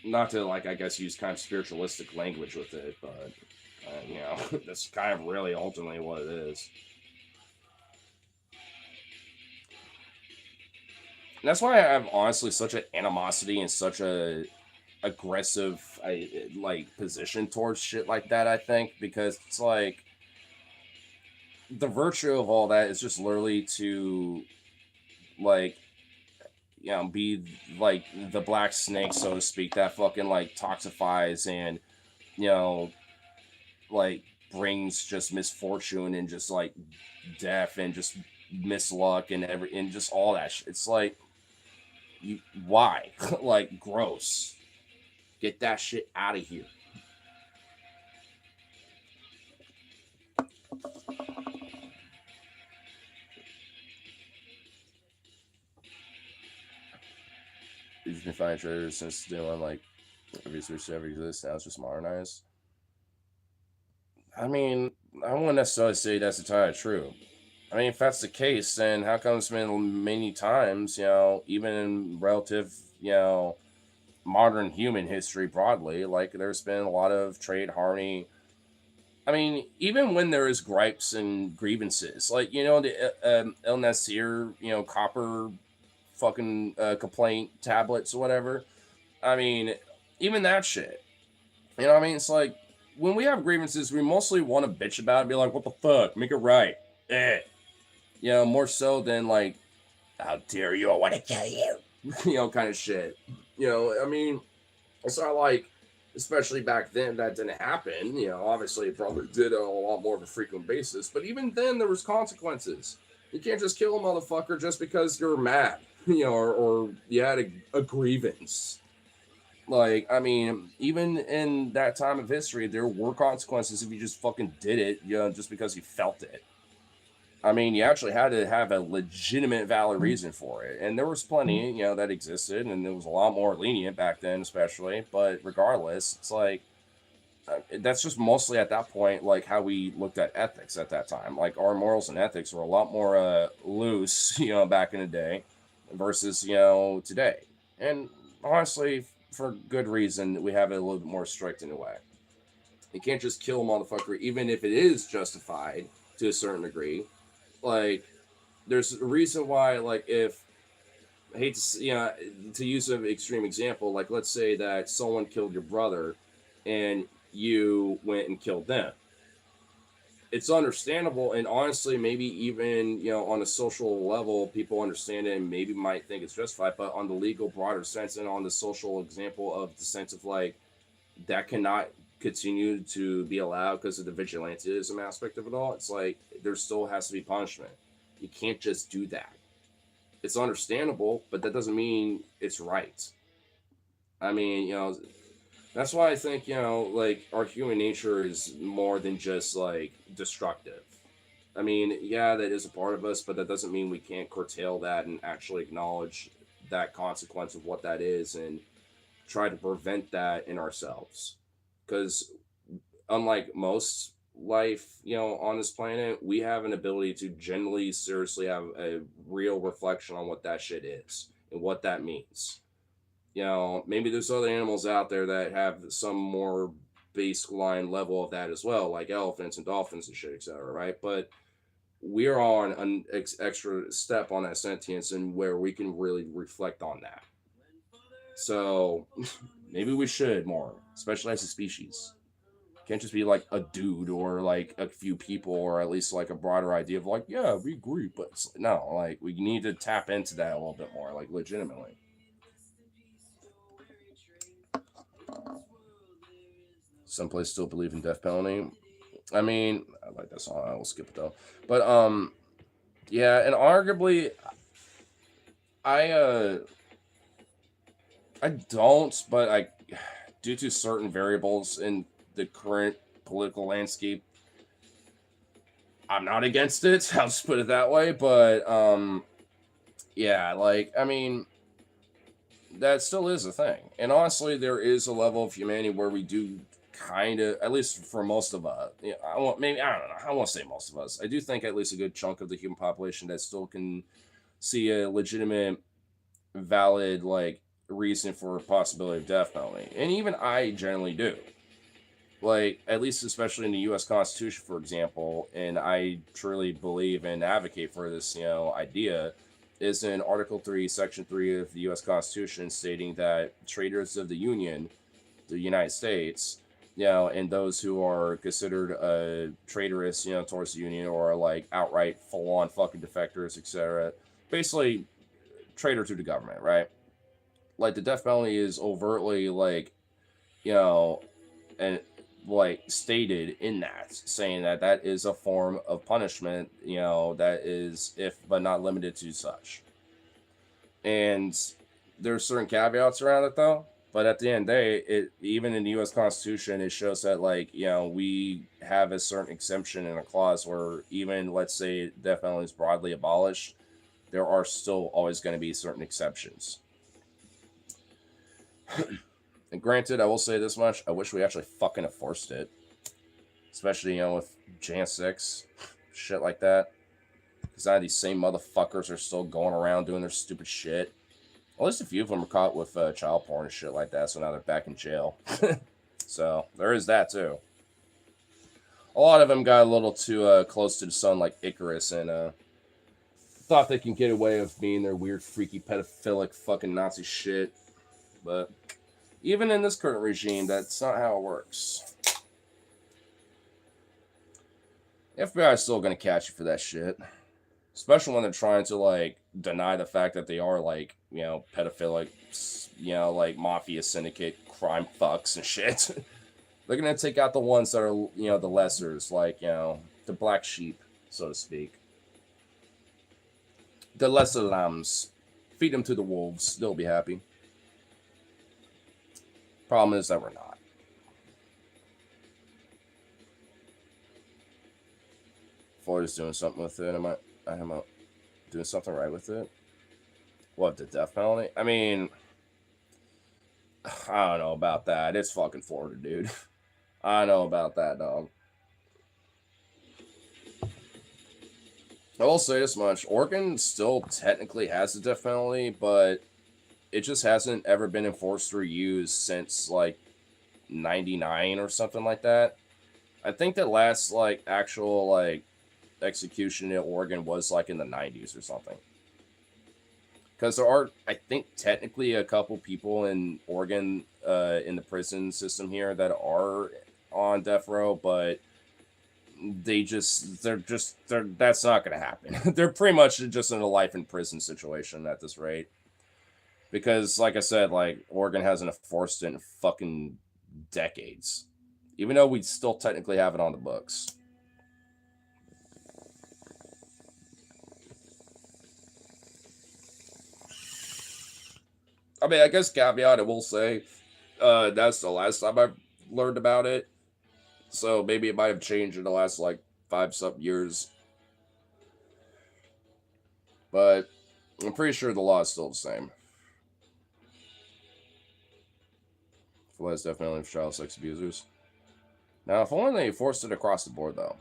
A: Not to like, I guess, use kind of spiritualistic language with it, but you know, that's kind of really ultimately what it is. And that's why I have honestly such an animosity and such a aggressive like position towards shit like that. I think because it's like the virtue of all that is just literally to like, you know, be like the black snake, so to speak, that fucking like toxifies and, you know, like brings just misfortune and just like death and just misluck and every and just all that shit. It's like you why? Like gross. Get that shit out of here. You've been finding treasures since doing like research ever exists. Now it's just modernized. I mean, I wouldn't necessarily say that's entirely true. I mean, if that's the case, then how come it's been many times, you know, even in relative, you know, modern human history broadly, like there's been a lot of trade harmony. I mean, even when there is gripes and grievances, like, you know, the El Nasir, you know, copper fucking complaint tablets or whatever. I mean, even that shit. You know what I mean? It's like when we have grievances, we mostly want to bitch about it, be like, what the fuck? Make it right. Eh. You know, more so than like, how dare you? I want to kill you. You know, kind of shit. You know, I mean, it's not like, especially back then, that didn't happen. You know, obviously it probably did on a lot more of a frequent basis. But even then, there was consequences. You can't just kill a motherfucker just because you're mad, you know, or you had a grievance. Like, I mean, even in that time of history, there were consequences if you just fucking did it, you know, just because you felt it. I mean, you actually had to have a legitimate, valid reason for it, and there was plenty, you know, that existed, and it was a lot more lenient back then, especially. But regardless, it's like that's just mostly at that point, like how we looked at ethics at that time. Like our morals and ethics were a lot more loose, you know, back in the day, versus you know today. And honestly, for good reason, we have it a little bit more strict in a way. You can't just kill a motherfucker, even if it is justified to a certain degree. Like there's a reason why, like, if I hate to you know, to use an extreme example, like let's say that someone killed your brother and you went and killed them. It's understandable, and honestly, maybe even you know on a social level, people understand it and maybe might think it's justified. But on the legal broader sense and on the social example of the sense of like that cannot continue to be allowed because of the vigilantism aspect of it all, it's like there still has to be punishment. You can't just do that. It's understandable, but that doesn't mean it's right. I mean, that's why I think, like our human nature is more than just like destructive. I mean, yeah, that is a part of us, but that doesn't mean we can't curtail that and actually acknowledge that consequence of what that is and try to prevent that in ourselves. Because unlike most life, on this planet, we have an ability to generally, seriously have a real reflection on what that shit is and what that means. Maybe there's other animals out there that have some more baseline level of that as well, like elephants and dolphins and shit, etc. Right? But we are on an extra step on that sentience and where we can really reflect on that. So maybe we should more, especially as a species. Can't just be like a dude or like a few people or at least like a broader idea of like, yeah, we agree, but no, like we need to tap into that a little bit more, like legitimately. Some places still believe in death penalty. I mean, I like that song. I will skip it though. But yeah, and arguably, I I don't, but I, due to certain variables in the current political landscape, I'm not against it. I'll just put it that way. But yeah, like I mean, that still is a thing. And honestly, there is a level of humanity where we do kind of, at least for most of us, I want maybe I don't know. I won't say most of us. I do think at least a good chunk of the human population that still can see a legitimate, valid like reason for a possibility of death penalty, and even I generally do. Like at least, especially in the U.S. Constitution, for example, and I truly believe and advocate for this, idea is in Article 3, Section 3 of the U.S. Constitution, stating that traitors of the Union, the United States, and those who are considered traitorous, towards the Union or like outright full-on fucking defectors, etc. Basically, traitor to the government, right? Like the death penalty is overtly like, you know, and like stated in that, saying that that is a form of punishment, that is if but not limited to such. And there's certain caveats around it though. But at the end of the day, it even in the U.S. Constitution, it shows that like we have a certain exemption in a clause where even let's say death penalty is broadly abolished, there are still always going to be certain exceptions. And granted, I will say this much: I wish we actually fucking enforced it, especially with Jan 6, shit like that. Because now these same motherfuckers are still going around doing their stupid shit. At least a few of them are caught with child porn and shit like that, so now they're back in jail. So there is that too. A lot of them got a little too close to the sun, like Icarus, and thought they can get away with being their weird, freaky, pedophilic, fucking Nazi shit. But even in this current regime, that's not how it works. The FBI is still gonna catch you for that shit, especially when they're trying to like deny the fact that they are like pedophilic, like mafia syndicate crime fucks and shit. They're gonna take out the ones that are the lessers, like the black sheep, so to speak, the lesser lambs. Feed them to the wolves; they'll be happy. Problem is that we're not. Floyd's doing something with it. Am I doing something right with it? What, the death penalty? I mean, I don't know about that. It's fucking Florida, dude. I know about that, dog. I will say this much: Oregon still technically has the death penalty, but it just hasn't ever been enforced or used since like '99 or something like that. I think the last like actual like execution in Oregon was like in the '90s or something. Because there are, I think, technically a couple people in Oregon in the prison system here that are on death row, but they're that's not going to happen. They're pretty much just in a life in prison situation at this rate. Because, like I said, like Oregon hasn't enforced it in fucking decades, even though we still technically have it on the books. I mean, I guess caveat, I will say, that's the last time I've learned about it. So maybe it might have changed in the last like 5 something years. But I'm pretty sure the law is still the same. For that's definitely for child sex abusers. Now, if only they forced it across the board, though.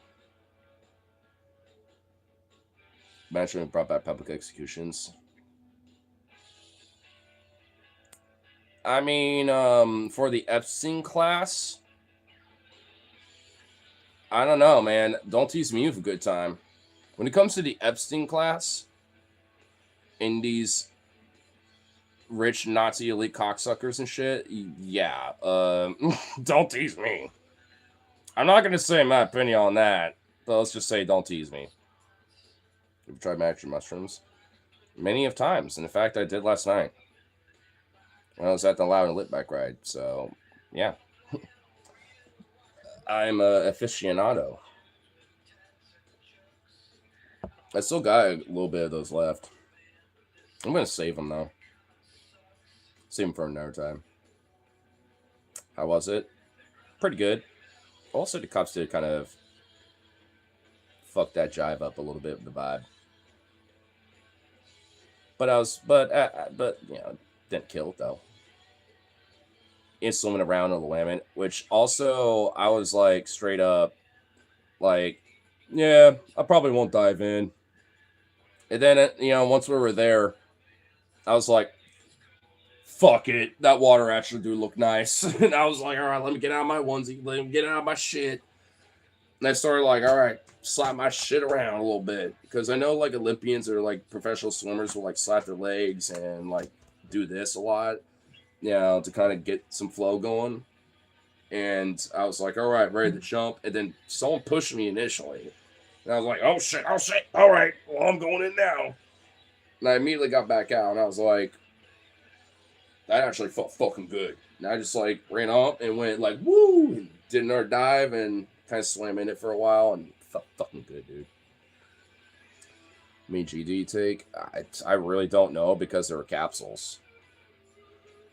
A: Imagine it brought back public executions. I mean, for the Epstein class, I don't know, man. Don't tease me with a good time. When it comes to the Epstein class, in these rich Nazi elite cocksuckers and shit, yeah, don't tease me. I'm not gonna say my opinion on that, but let's just say don't tease me. Have you tried magic mushrooms? Many of times, and in fact, I did last night. When I was at the Loud and Lit bike ride, so yeah. I'm a aficionado. I still got a little bit of those left. I'm gonna save them though. Save them for another time. How was it? Pretty good. Also, the cops did kind of fuck that jive up a little bit with the vibe. But you know, didn't kill it though. In swimming around on the Willamette, which also I was like straight up, like, yeah, I probably won't dive in. And then you know, once we were there, I was like, fuck it, that water actually do look nice. And I was like, all right, let me get out of my onesie, let me get out of my shit. And I started like, all right, slap my shit around a little bit because I know like Olympians or like professional swimmers will like slap their legs and like do this a lot, you know, to kind of get some flow going. And I was like, all right, ready to jump. And then someone pushed me initially. And I was like, oh shit, all right, well, I'm going in now. And I immediately got back out and I was like, that actually felt fucking good. And I just like ran up and went like, woo, and did another dive and kind of swam in it for a while and felt fucking good, dude. Me GD take? I really don't know because there were capsules.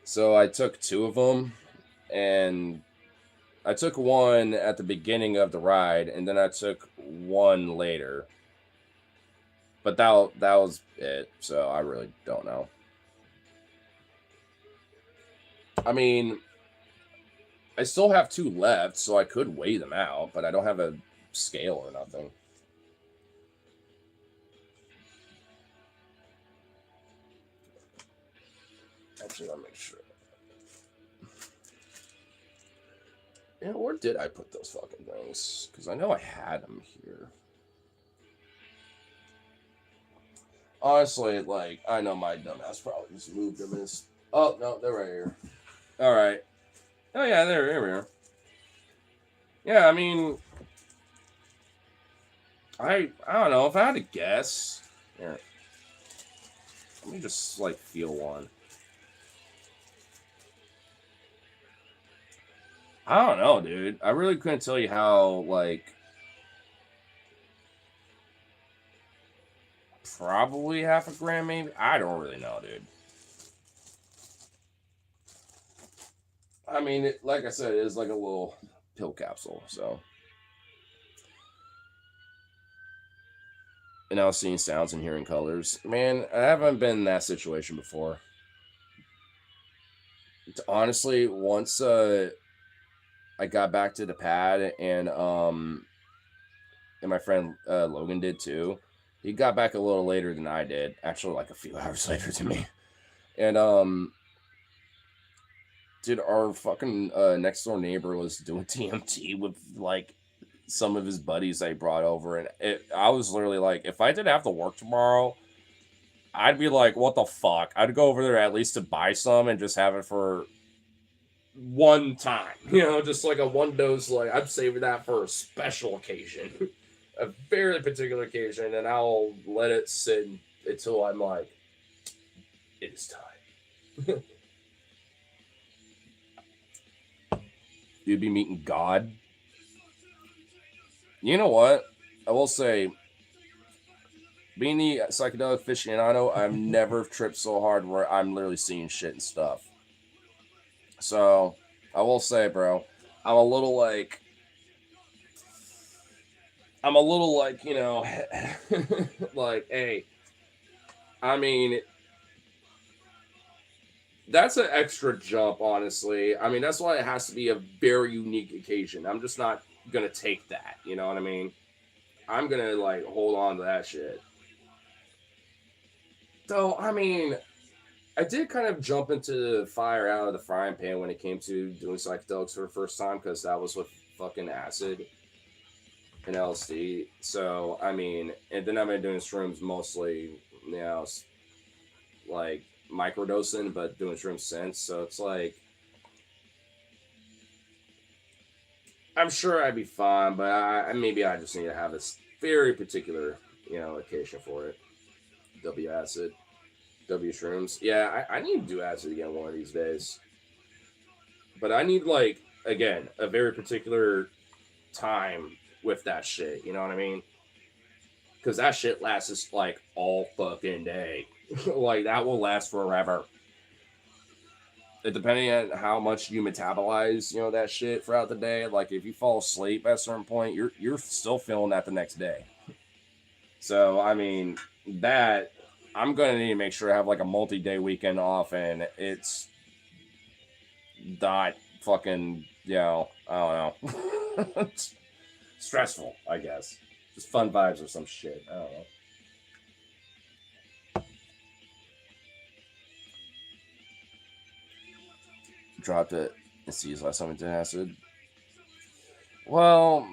A: So I took 2 of them and I took one at the beginning of the ride, and then I took one later. But that was it, so I really don't know. I mean, I still have 2 left, so I could weigh them out, but I don't have a scale or nothing. Actually, I'll make sure. Yeah, where did I put those fucking things? Because I know I had them here. Honestly, like, I know my dumbass probably just moved them. Oh, no, they're right here. All right. Oh, yeah, there we are. Yeah, I mean, I don't know. If I had to guess, here, let me just, like, feel one. I don't know, dude. I really couldn't tell you how, like, probably half a gram, maybe. I don't really know, dude. I mean, like I said, it is like a little pill capsule, so. And now seeing sounds and hearing colors. Man, I haven't been in that situation before. Honestly, once I got back to the pad and my friend Logan did too. He got back a little later than I did. Actually, like a few hours later to me. And dude, our fucking next door neighbor was doing TMT with like some of his buddies they brought over, and I was literally like, if I didn't have to work tomorrow, I'd be like, what the fuck? I'd go over there at least to buy some and just have it for one time, you know, just like a one dose. Like I'm saving that for a special occasion, a very particular occasion, and I'll let it sit until I'm like, it is time. You'd be meeting God. You know what? I will say, being the psychedelic aficionado, I've never tripped so hard where I'm literally seeing shit and stuff. So I will say, bro, I'm a little like, you know, like, hey, I mean, that's an extra jump, honestly. I mean, that's why it has to be a very unique occasion. I'm just not gonna take that. You know what I mean? I'm gonna like hold on to that shit. So, I mean, I did kind of jump into the fire out of the frying pan when it came to doing psychedelics for the first time because that was with fucking acid and LSD. So, I mean, and then I've been doing shrooms mostly, you know, like microdosing, but doing shrooms since. So it's like, I'm sure I'd be fine, but maybe I just need to have this very particular, you know, occasion for it. W acid, W shrooms. Yeah, I need to do acid again one of these days. But I need like again a very particular time with that shit. You know what I mean? Because that shit lasts like all fucking day. Like that will last forever. Depending on how much you metabolize, you know, that shit throughout the day. Like if you fall asleep at a certain point, you're still feeling that the next day. So I mean that I'm gonna need to make sure I have like a multi-day weekend off, and it's not fucking, you know, I don't know. Stressful, I guess. Just fun vibes or some shit. I don't know. Dropped it. Let's see, last time I did acid. Well,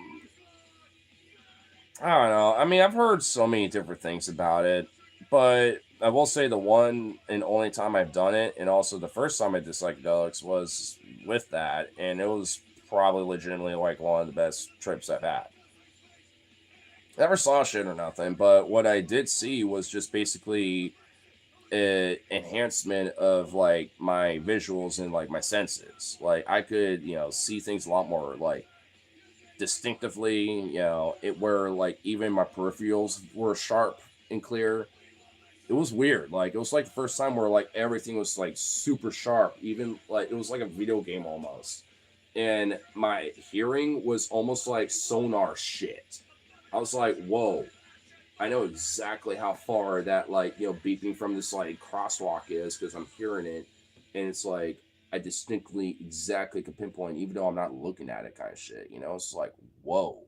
A: I don't know. I mean, I've heard so many different things about it, but I will say the one and only time I've done it, and also the first time I did psychedelics was with that, and it was probably legitimately like one of the best trips I've had. Never saw shit or nothing, but what I did see was just basically a enhancement of like my visuals and like my senses. Like I could, you know, see things a lot more like distinctively, you know, it where like even my peripherals were sharp and clear. It was weird. Like it was like the first time where like everything was like super sharp, even like it was like a video game almost. And my hearing was almost like sonar shit. I was like, whoa, I know exactly how far that like, you know, beeping from this like crosswalk is because I'm hearing it, and it's like I distinctly exactly can pinpoint even though I'm not looking at it, kind of shit. You know, it's like whoa.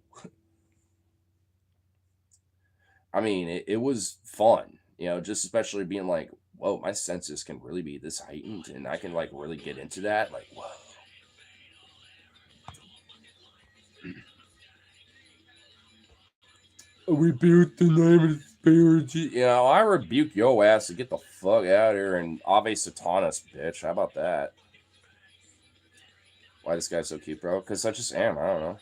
A: I mean, it was fun. You know, just especially being like, whoa, my senses can really be this heightened, and I can like really get into that. Like, whoa. Rebuke the name of the spirit. You know, I rebuke your ass to get the fuck out of here and Ave Satanas, bitch. How about that? Why this guy's so cute, bro? Because I just am. I don't know.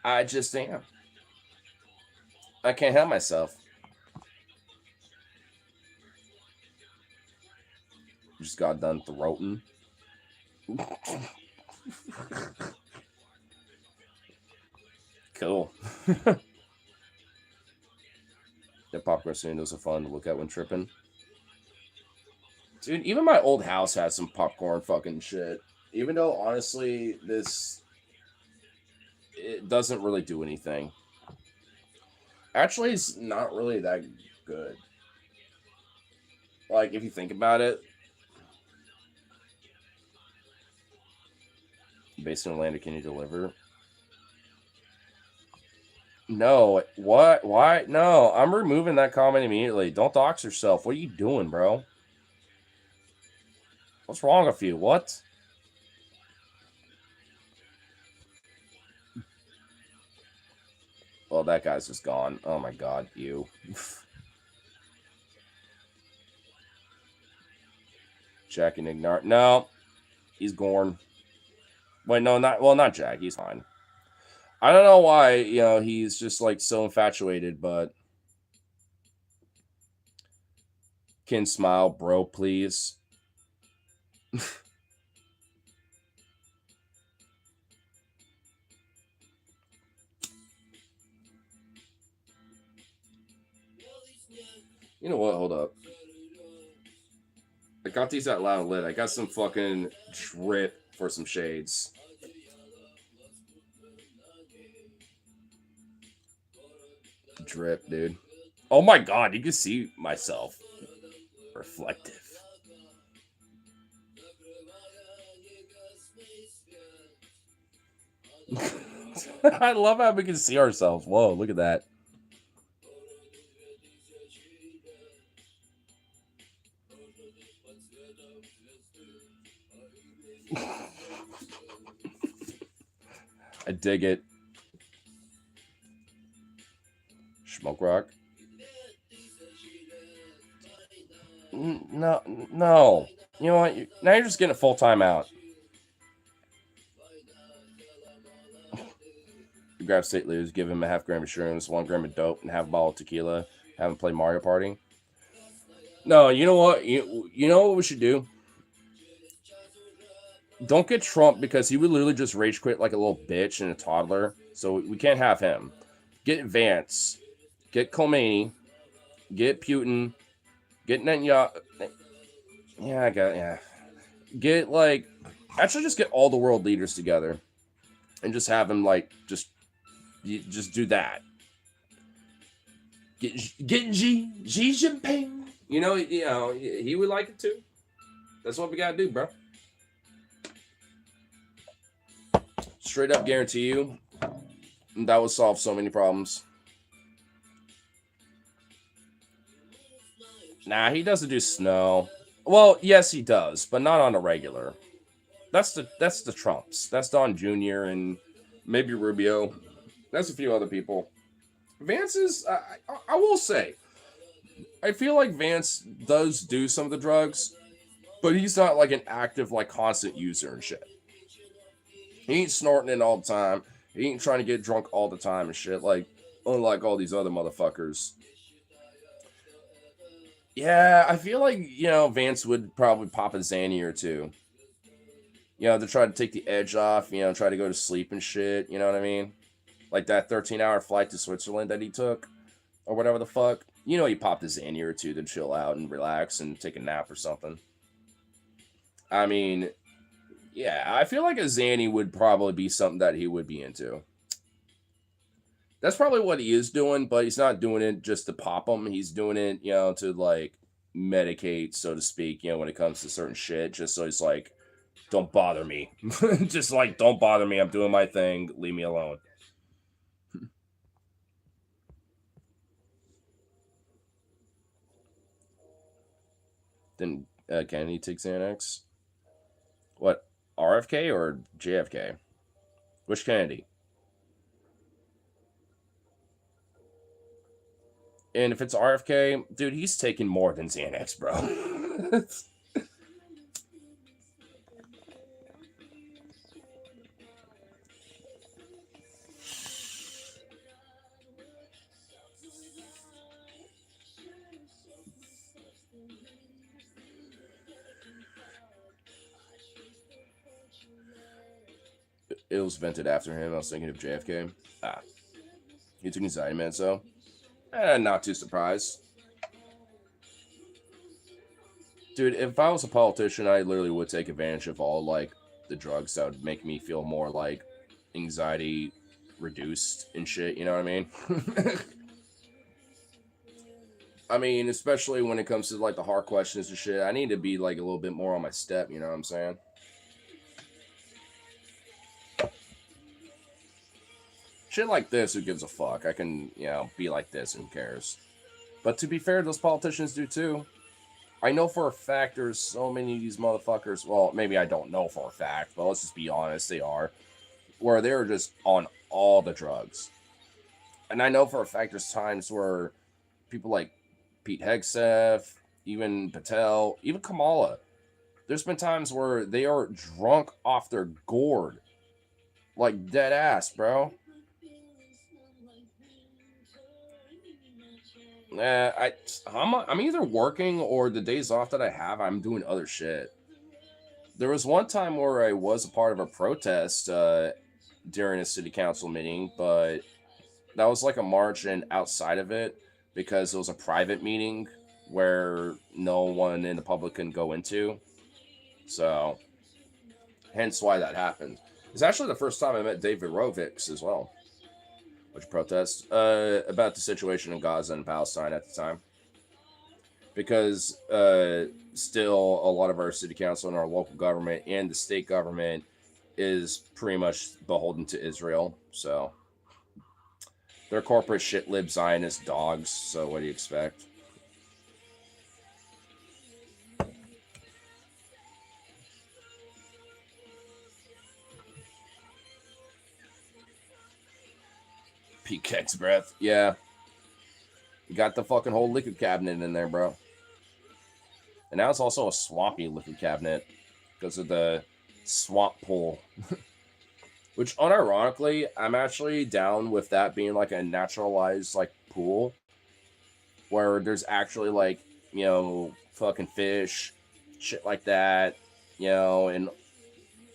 A: I just am. I can't help myself. Just got done throating. Cool. The popcorn windows are fun to look at when tripping. Dude, even my old house has some popcorn fucking shit. Even though, honestly, this it doesn't really do anything. Actually, it's not really that good. Like, if you think about it, based in Atlanta, can you deliver? No, what? Why? No, I'm removing that comment immediately. Don't dox yourself. What are you doing, bro? What's wrong with you? What? Well, that guy's just gone. Oh my god, you. Jack and Ignar. No, he's gone. Wait, no, not Jack. He's fine. I don't know why, you know, he's just like so infatuated, but can smile, bro, please. You know what? Hold up. I got these at Loud Lit. I got some fucking drip for some shades. Drip, dude. Oh my god, you can see myself. Reflective. I love how we can see ourselves. Whoa, look at that. I dig it. Smoke rock. No, no. You know what? Now you're just getting a full time out. You grab St. Louis, give him a half gram of shrooms, 1 gram of dope, and half a bottle of tequila. Have him play Mario Party. No, you know what? You know what we should do? Don't get Trump because he would literally just rage quit like a little bitch and a toddler. So we can't have him. Get Vance. Get Khomeini. Get Putin. Get Netanyahu. Yeah, I got yeah. Get like actually just get all the world leaders together and just have them like just do that. Get Xi Jinping. You know he would like it too. That's what we gotta do, bro. Straight up guarantee you that would solve so many problems. Nah, he doesn't do snow. Well, yes, he does, but not on a regular. That's the Trumps. That's Don Jr. and maybe Rubio. That's a few other people. Vance is. I will say, I feel like Vance does do some of the drugs, but he's not like an active, like constant user and shit. He ain't snorting it all the time. He ain't trying to get drunk all the time and shit. Like unlike all these other motherfuckers. Yeah, I feel like Vance would probably pop a Zanny or two. To try to take the edge off. Try to go to sleep and shit. You know what I mean? Like that 13-hour flight to Switzerland that he took, or whatever the fuck. He popped a Zanny or two to chill out and relax and take a nap or something. I mean, yeah, I feel like a Zanny would probably be something that he would be into. That's probably what he is doing, but he's not doing it just to pop them. He's doing it, to like medicate, so to speak, when it comes to certain shit, just so he's like, don't bother me. Just like, don't bother me. I'm doing my thing. Leave me alone. Then Kennedy takes Xanax. What, RFK or JFK? Which Kennedy? And if it's RFK, dude, he's taking more than Xanax, bro. It was vented after him. I was thinking of JFK. Ah, he took anxiety meds, though. Not too surprised. Dude, if I was a politician, I literally would take advantage of all, like, the drugs that would make me feel more, like, anxiety reduced and shit, you know what I mean? I mean, especially when it comes to, like, the hard questions and shit, I need to be, like, a little bit more on my step, you know what I'm saying? Shit like this, who gives a fuck? I can, be like this, who cares? But to be fair, those politicians do too. I know for a fact there's so many of these motherfuckers. Well, maybe I don't know for a fact, but let's just be honest, they are. Where they're just on all the drugs. And I know for a fact there's times where people like Pete Hegseth, even Patel, even Kamala, there's been times where they are drunk off their gourd. Like dead ass, bro. I'm either working or the days off that I have, I'm doing other shit. There was one time where I was a part of a protest during a city council meeting, but that was like a march and outside of it because it was a private meeting. where no one in the public can go into. So, hence why that happened. It's actually the first time I met David Rovics as well, which protests about the situation in Gaza and Palestine at the time. Because still a lot of our city council and our local government and the state government is pretty much beholden to Israel. So they're corporate shit lib Zionist dogs. So what do you expect? Peacock's breath. Yeah. You got the fucking whole liquor cabinet in there, bro. And now it's also a swampy liquor cabinet because of the swamp pool. Which, unironically, I'm actually down with that being like a naturalized like pool where there's actually like, you know, fucking fish, shit like that, you know, and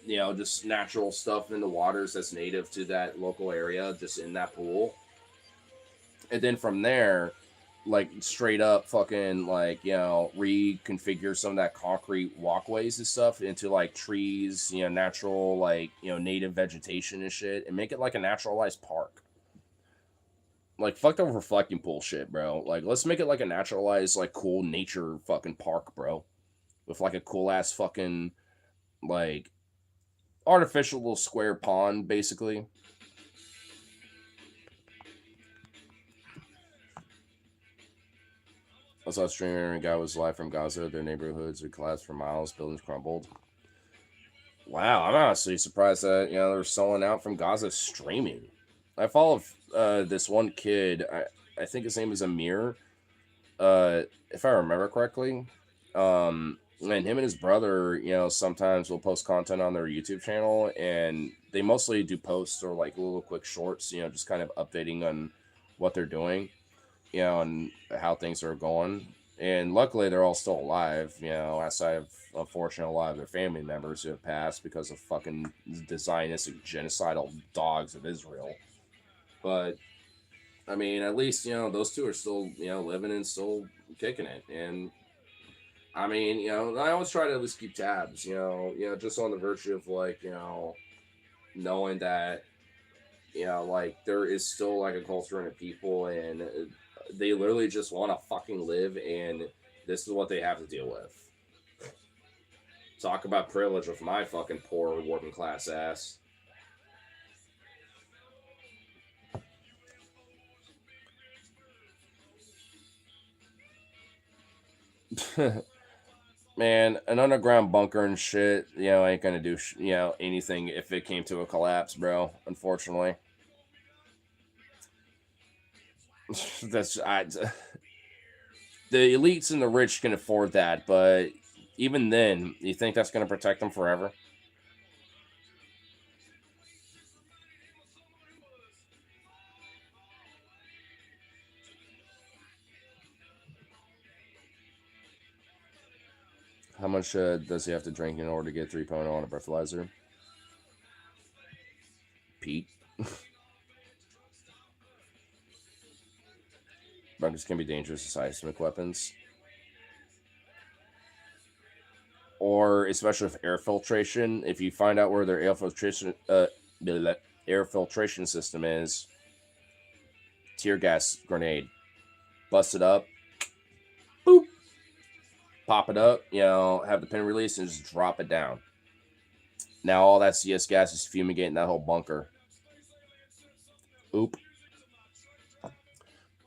A: you know, just natural stuff in the waters that's native to that local area, just in that pool. And then from there, like straight up fucking like, you know, reconfigure some of that concrete walkways and stuff into like trees, you know, natural like, you know, native vegetation and shit, and make it like a naturalized park. Like fuck the reflecting pool shit, bro. Like let's make it like a naturalized, like cool nature fucking park, bro. With like a cool ass fucking like artificial little square pond, basically. I saw a streamer and a guy was live from Gaza. Their neighborhoods had collapsed for miles, buildings crumbled. Wow, I'm honestly surprised that, you know, they're selling out from Gaza streaming. I follow this one kid. I think his name is Amir. If I remember correctly. And him and his brother, you know, sometimes will post content on their YouTube channel, and they mostly do posts or like little quick shorts, you know, just kind of updating on what they're doing, you know, and how things are going. And luckily, they're all still alive, you know, outside of, unfortunately, a lot of their family members who have passed because of fucking the Zionistic genocidal dogs of Israel. But, I mean, at least, you know, those two are still, you know, living and still kicking it. And, I mean, you know, I always try to at least keep tabs, you know, just on the virtue of, like, you know, knowing that, you know, like, there is still, like, a culture and a people, and they literally just want to fucking live, and this is what they have to deal with. Talk about privilege with my fucking poor working class ass. Man, an underground bunker and shit, you know, ain't gonna do, you know, anything if it came to a collapse, bro. Unfortunately, that's the elites and the rich can afford that, but even then, you think that's gonna protect them forever? How much does he have to drink in order to get 3.0 on a breathalyzer? Pete. Bunkers can be dangerous as seismic weapons. Or especially with air filtration, if you find out where their air filtration system is, tear gas grenade, bust it up, boop, pop it up, you know, have the pin release and just drop it down. Now all that CS gas is fumigating that whole bunker. Oop.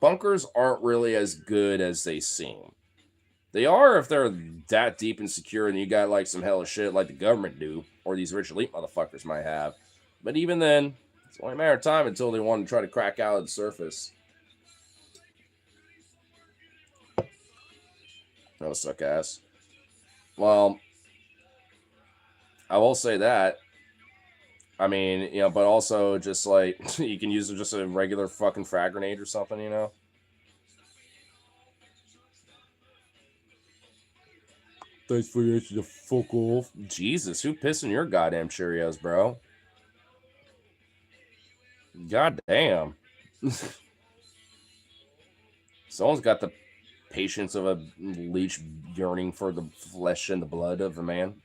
A: Bunkers aren't really as good as they seem. They are if they're that deep and secure and you got like some hella shit like the government do, or these rich elite motherfuckers might have. But even then, it's only a matter of time until they want to try to crack out of the surface. No suck ass. Well, I will say that. I mean, you know, but also just like you can use just a regular fucking frag grenade or something, you know. Thanks for your to fuck off. Jesus, who pissed in your goddamn Cheerios, bro? God damn. Someone's got the patience of a leech yearning for the flesh and the blood of a man.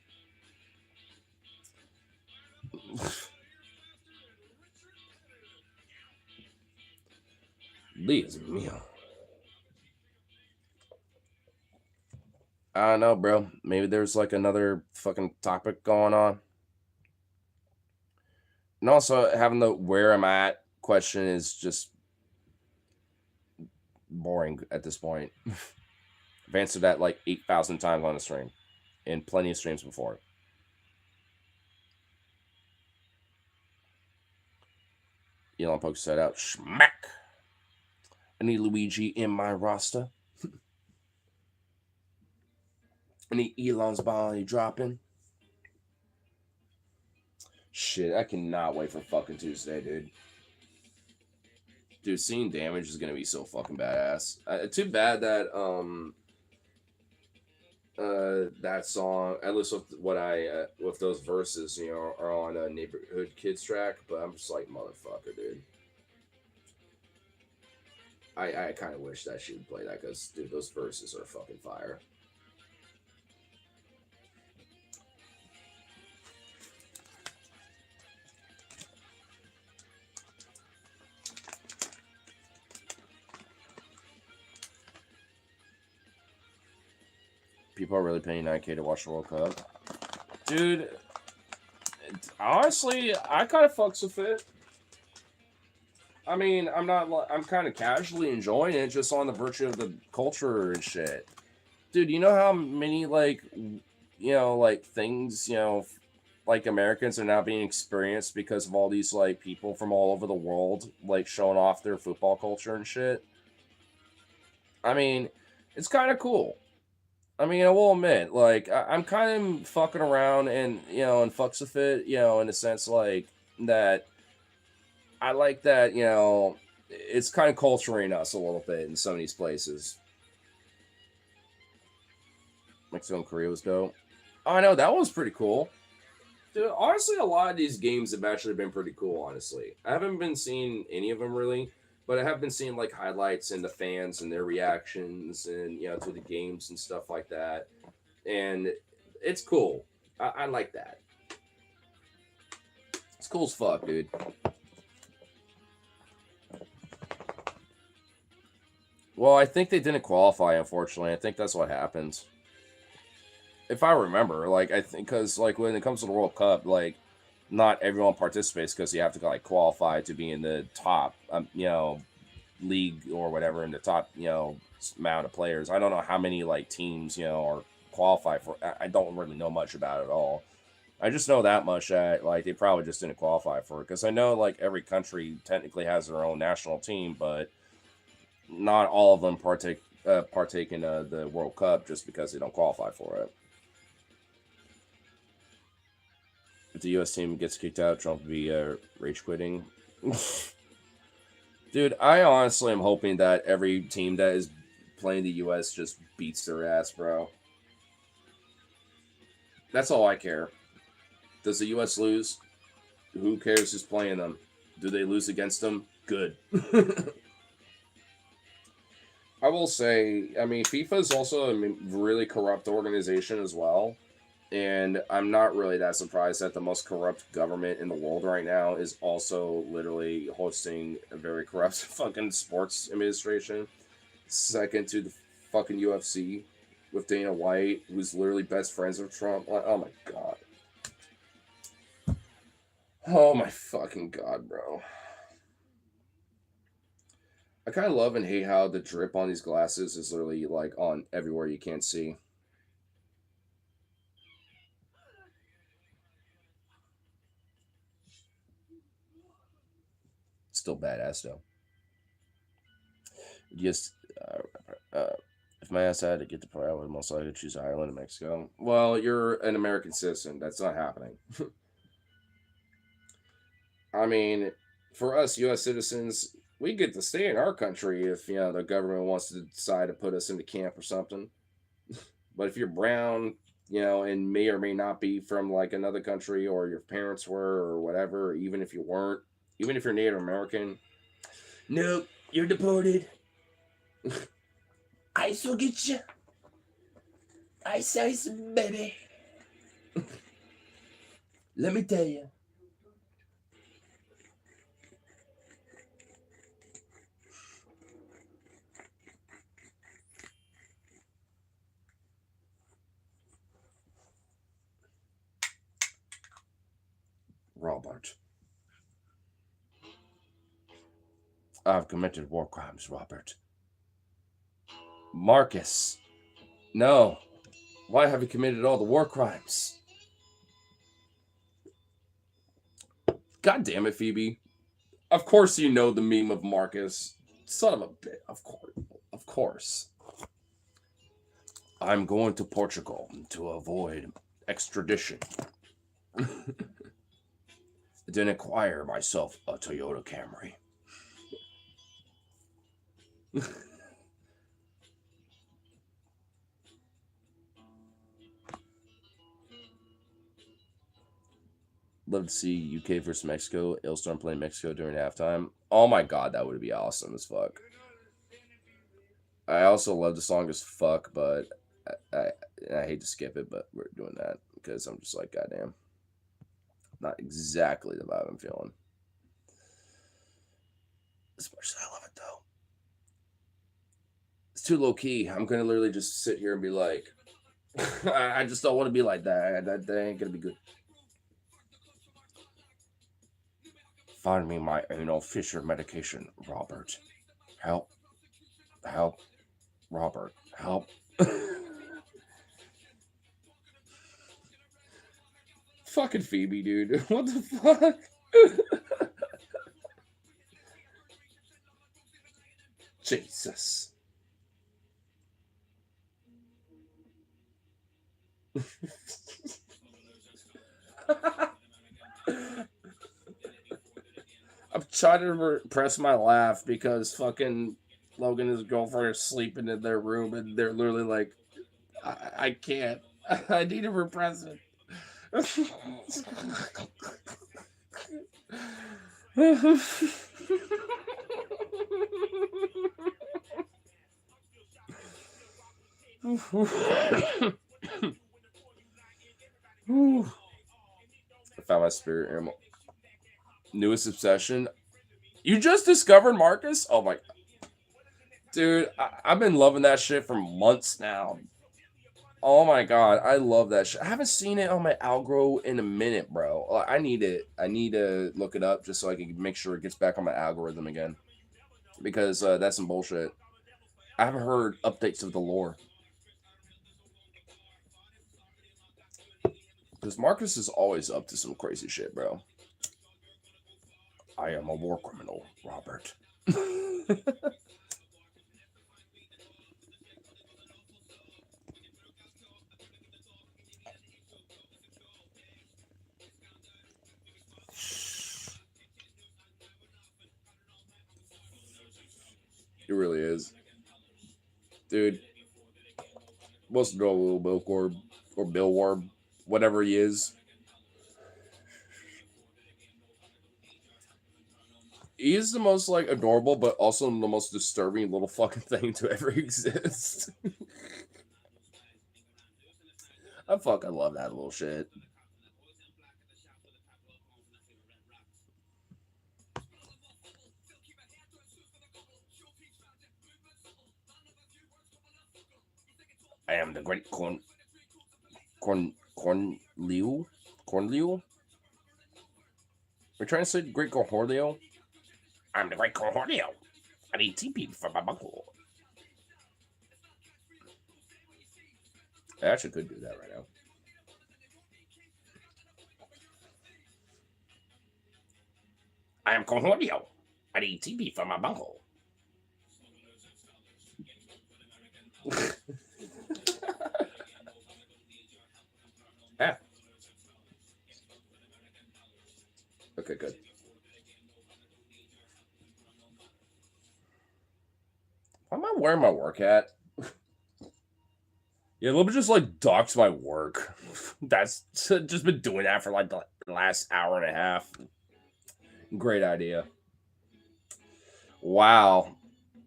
A: Dios mío. I don't know, bro. Maybe there's like another fucking topic going on. And also, having the where I'm at question is just boring at this point. I've answered that like 8,000 times on the stream, and plenty of streams before. Elon Poke said out, smack. I need Luigi in my roster. I need Elon's body dropping. Shit, I cannot wait for fucking Tuesday, dude. Dude, seeing damage is gonna be so fucking badass. Too bad that that song, at least with what I with those verses, you know, are on a Neighborhood Kids track. But I'm just like, motherfucker, dude. I kind of wish that she would play that because, dude, those verses are fucking fire. People are really paying 9K to watch the World Cup. Dude, honestly, I kind of fucks with it. I mean, I'm kind of casually enjoying it just on the virtue of the culture and shit. Dude, you know how many, like, you know, like, things, you know, like, Americans are now being experienced because of all these, like, people from all over the world, like, showing off their football culture and shit? I mean, it's kind of cool. I mean, I will admit, like, I'm kind of fucking around and, you know, and fucks with it, you know, in the sense, like, that I like that, you know, it's kind of culturing us a little bit in some of these places. Mexico and Korea was dope. Oh, I know, that was pretty cool. Dude, honestly, a lot of these games have actually been pretty cool, honestly. I haven't been seeing any of them, really. But I have been seeing like highlights and the fans and their reactions and you know to the games and stuff like that, and it's cool. I like that. It's cool as fuck, dude. Well, I think they didn't qualify, unfortunately. I think that's what happened. If I remember, like I think because like when it comes to the World Cup, like not everyone participates because you have to like qualify to be in the top, you know, league or whatever in the top, you know, amount of players. I don't know how many like teams, you know, are qualified for. I don't really know much about it at all. I just know that much that like they probably just didn't qualify for it because I know like every country technically has their own national team, but not all of them partake in the World Cup just because they don't qualify for it. If the U.S. team gets kicked out, Trump will be rage quitting. Dude, I honestly am hoping that every team that is playing the U.S. just beats their ass, bro. That's all I care. Does the U.S. lose? Who cares who's playing them? Do they lose against them? Good. I will say, I mean, FIFA is also a really corrupt organization as well. And I'm not really that surprised that the most corrupt government in the world right now is also literally hosting a very corrupt fucking sports administration. Second to the fucking UFC with Dana White, who's literally best friends with Trump. Like, oh my god. Oh my fucking god, bro. I kind of love and hate how the drip on these glasses is literally like on everywhere you can't see. Still badass though. Just if my ass had to get the play, I would most likely choose Ireland and Mexico. Well, you're an American citizen. That's not happening. I mean, for us U.S. citizens, we get to stay in our country if you know the government wants to decide to put us into camp or something. But if you're brown, you know, and may or may not be from like another country, or your parents were, or whatever, even if you weren't, even if you're Native American, nope, you're deported. Ice will get you. Ice, baby. Let me tell you. Robert. I've committed war crimes, Robert. Marcus. No. Why have you committed all the war crimes? God damn it, Phoebe. Of course you know the meme of Marcus. Son of a bitch. Of course. Of course. I'm going to Portugal to avoid extradition. Then acquire myself a Toyota Camry. Love to see UK versus Mexico. Ailstorm playing Mexico during halftime. Oh my god, that would be awesome as fuck. I also love the song as fuck, but I hate to skip it, but we're doing that because I'm just like, goddamn. Not exactly the vibe I'm feeling. As much as I love it, though. It's too low key. I'm going to literally just sit here and be like, I just don't want to be like that. That ain't going to be good. Find me my anal fissure medication, Robert. Help. Help. Robert. Help. Fucking Phoebe, dude. What the fuck? Jesus. I'm trying to repress my laugh because fucking Logan and his girlfriend are sleeping in their room and they're literally like, I can't. I need to repress it. I found my spirit animal. Newest obsession. You just discovered Marcus? Oh my. Dude, I've been loving that shit for months now. Oh my god, I love that shit. I haven't seen it on my algro in a minute, bro. I need it. I need to look it up just so I can make sure it gets back on my algorithm again. Because that's some bullshit. I haven't heard updates of the lore. Because Marcus is always up to some crazy shit, bro. I am a war criminal, Robert. It really is. Dude. Most adorable Bill Corb or Bill Warb, whatever he is. He is the most like adorable, but also the most disturbing little fucking thing to ever exist. I fucking love that little shit. I am the great Cornleo. We're trying to say great Cornholio. I'm the great Cornholio. I need TP for my bungle. I actually could do that right now. I am Cornholio. I need TP for my bungle. Yeah. Okay, good. Why am I wearing my work hat? Yeah, let me just like dox my work. That's just been doing that for like the last hour and a half. Great idea. Wow.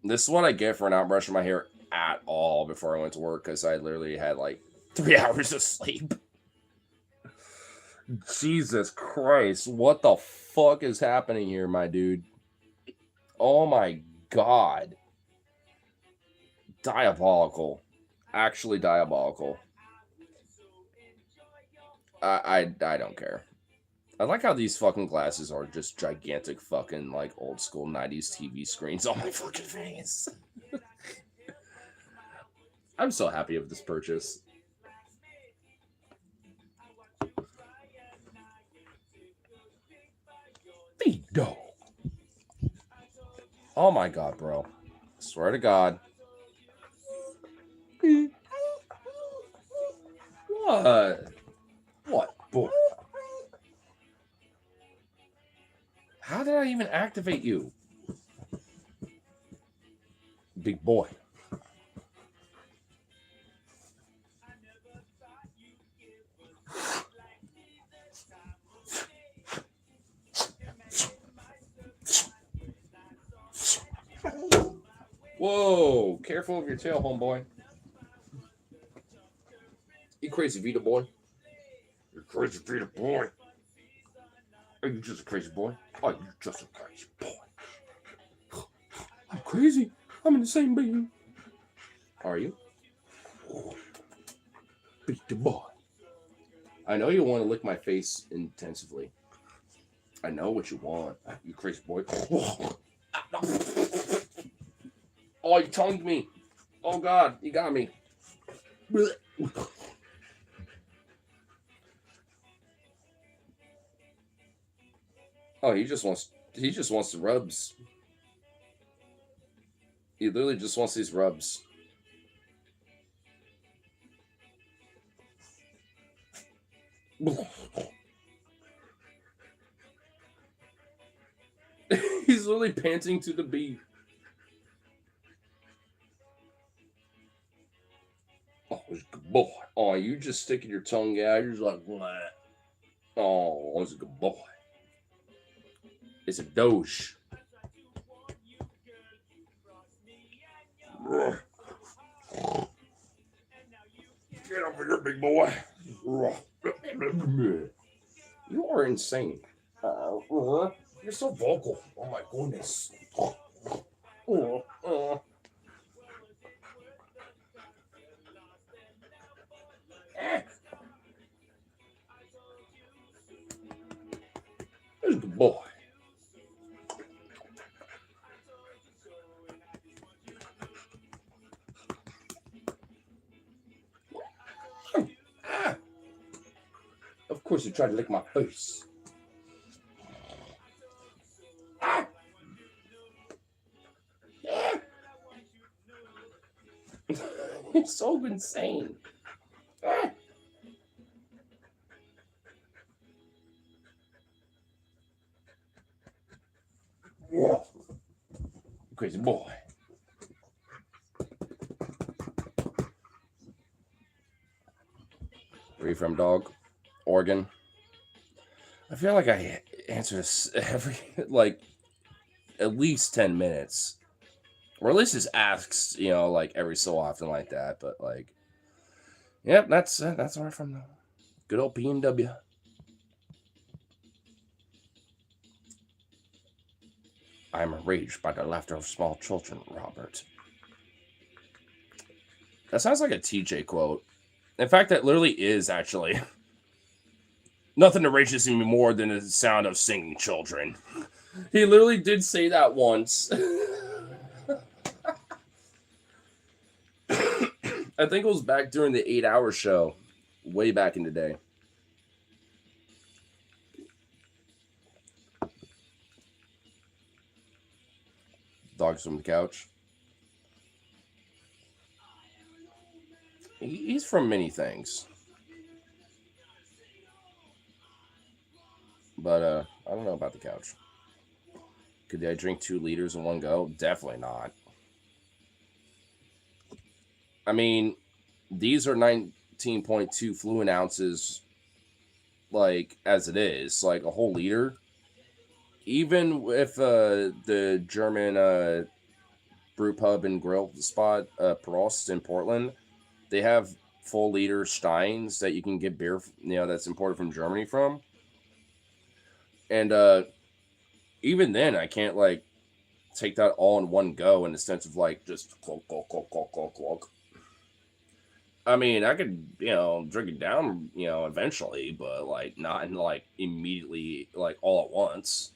A: This is what I get for not brushing my hair at all before I went to work because I literally had like 3 hours of sleep. Jesus Christ, what the fuck is happening here, my dude? Oh my god. Diabolical. Actually diabolical. I don't care. I like how these fucking glasses are just gigantic fucking like old school 90s TV screens on my fucking face. I'm so happy with this purchase. Fido. Oh my god, bro. Swear to God. What? What, boy? How did I even activate you? Big boy. Whoa, careful of your tail, homeboy. You crazy Vita boy. You're crazy Vita boy. Are you just a crazy boy? Are you just a crazy boy? I'm crazy. I'm in the same being. Are you? Vita boy. I know you want to lick my face intensively. I know what you want. You crazy boy. Oh, you tongued me. Oh, God. You got me. Oh, he just wants the rubs. He literally just wants these rubs. He's literally panting to the beat. Oh, it's a good boy. Oh, you just sticking your tongue out. You're just like, what? Oh, it's a good boy. It's a doge. Get over here, big boy. You are insane. You're so vocal. Oh my goodness. That's a good boy. Of course you tried to lick my face. It's so insane. Crazy boy. Where are you from, dog? Oregon. I feel like I answer this every, like, at least 10 minutes. Or at least just asks, like, every so often like that. But, like, yep, that's where I'm from, though. Good old PNW. I am enraged by the laughter of small children, Robert. That sounds like a TJ quote. In fact, that literally is, actually. Nothing enrages me more than the sound of singing children. He literally did say that once. I think it was back during the 8-hour show. Way back in the day. Dogs from the couch. He's from many things. But, I don't know about the couch. Could I drink 2 liters in one go? Definitely not. I mean, these are 19.2 fluid ounces, like, as it is. Like, a whole liter. Even if the German brew pub and grill spot, Prost in Portland. They have full liter Steins that you can get beer, that's imported from Germany from. And even then, I can't like take that all in one go in the sense of like just clunk, clunk, clunk, clunk, clunk, clunk. I mean, I could, drink it down, eventually, but like not in like immediately, like all at once.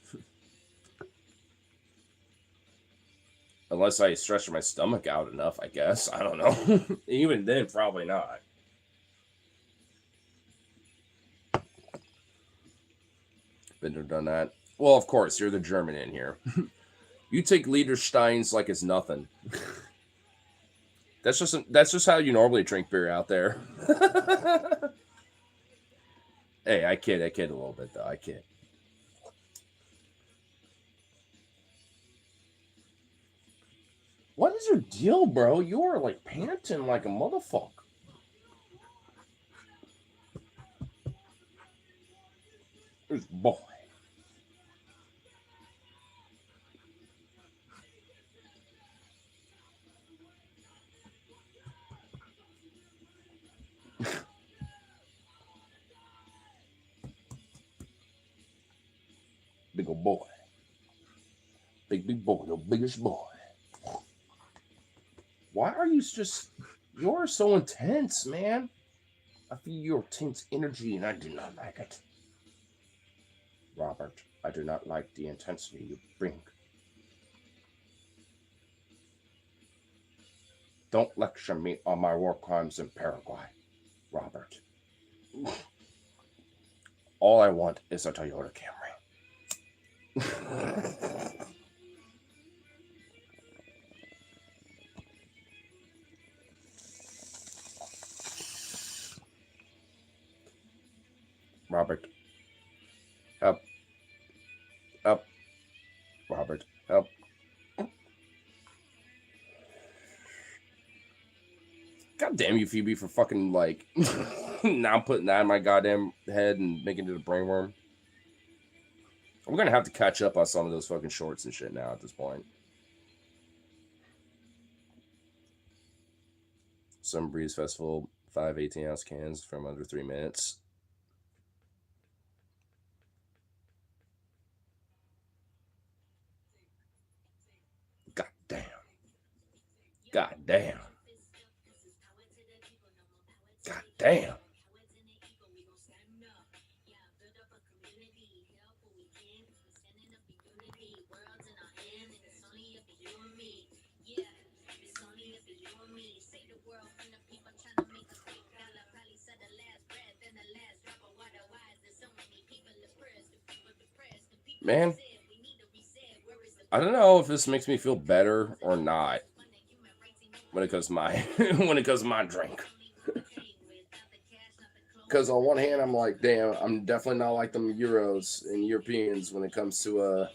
A: Unless I stretch my stomach out enough, I guess. I don't know. Even then, probably not. Been there, done that. Well, of course, you're the German in here. You take Liedersteins like it's nothing. That's just how you normally drink beer out there. Hey, I kid a little bit though. I kid. What is your deal, bro? You are like panting like a motherfucker. This boy. Big old boy. Big boy, the biggest boy. Why are you just... You're so intense, man. I feel your tense energy and I do not like it. Robert, I do not like the intensity you bring. Don't lecture me on my war crimes in Paraguay, Robert. All I want is a Toyota Camry. Robert, help. Help. Robert, help. God damn you, Phoebe, for fucking, like, now putting that in my goddamn head and making it a brainworm. I'm gonna have to catch up on some of those fucking shorts and shit now at this point. Some Breeze Festival, 5 18-ounce cans from under 3 minutes. God damn. God damn. God damn. Man, I don't know if this makes me feel better or not when it comes to my when it comes to my drink. Because on one hand, I'm like, damn, I'm definitely not like them Euros and Europeans when it comes to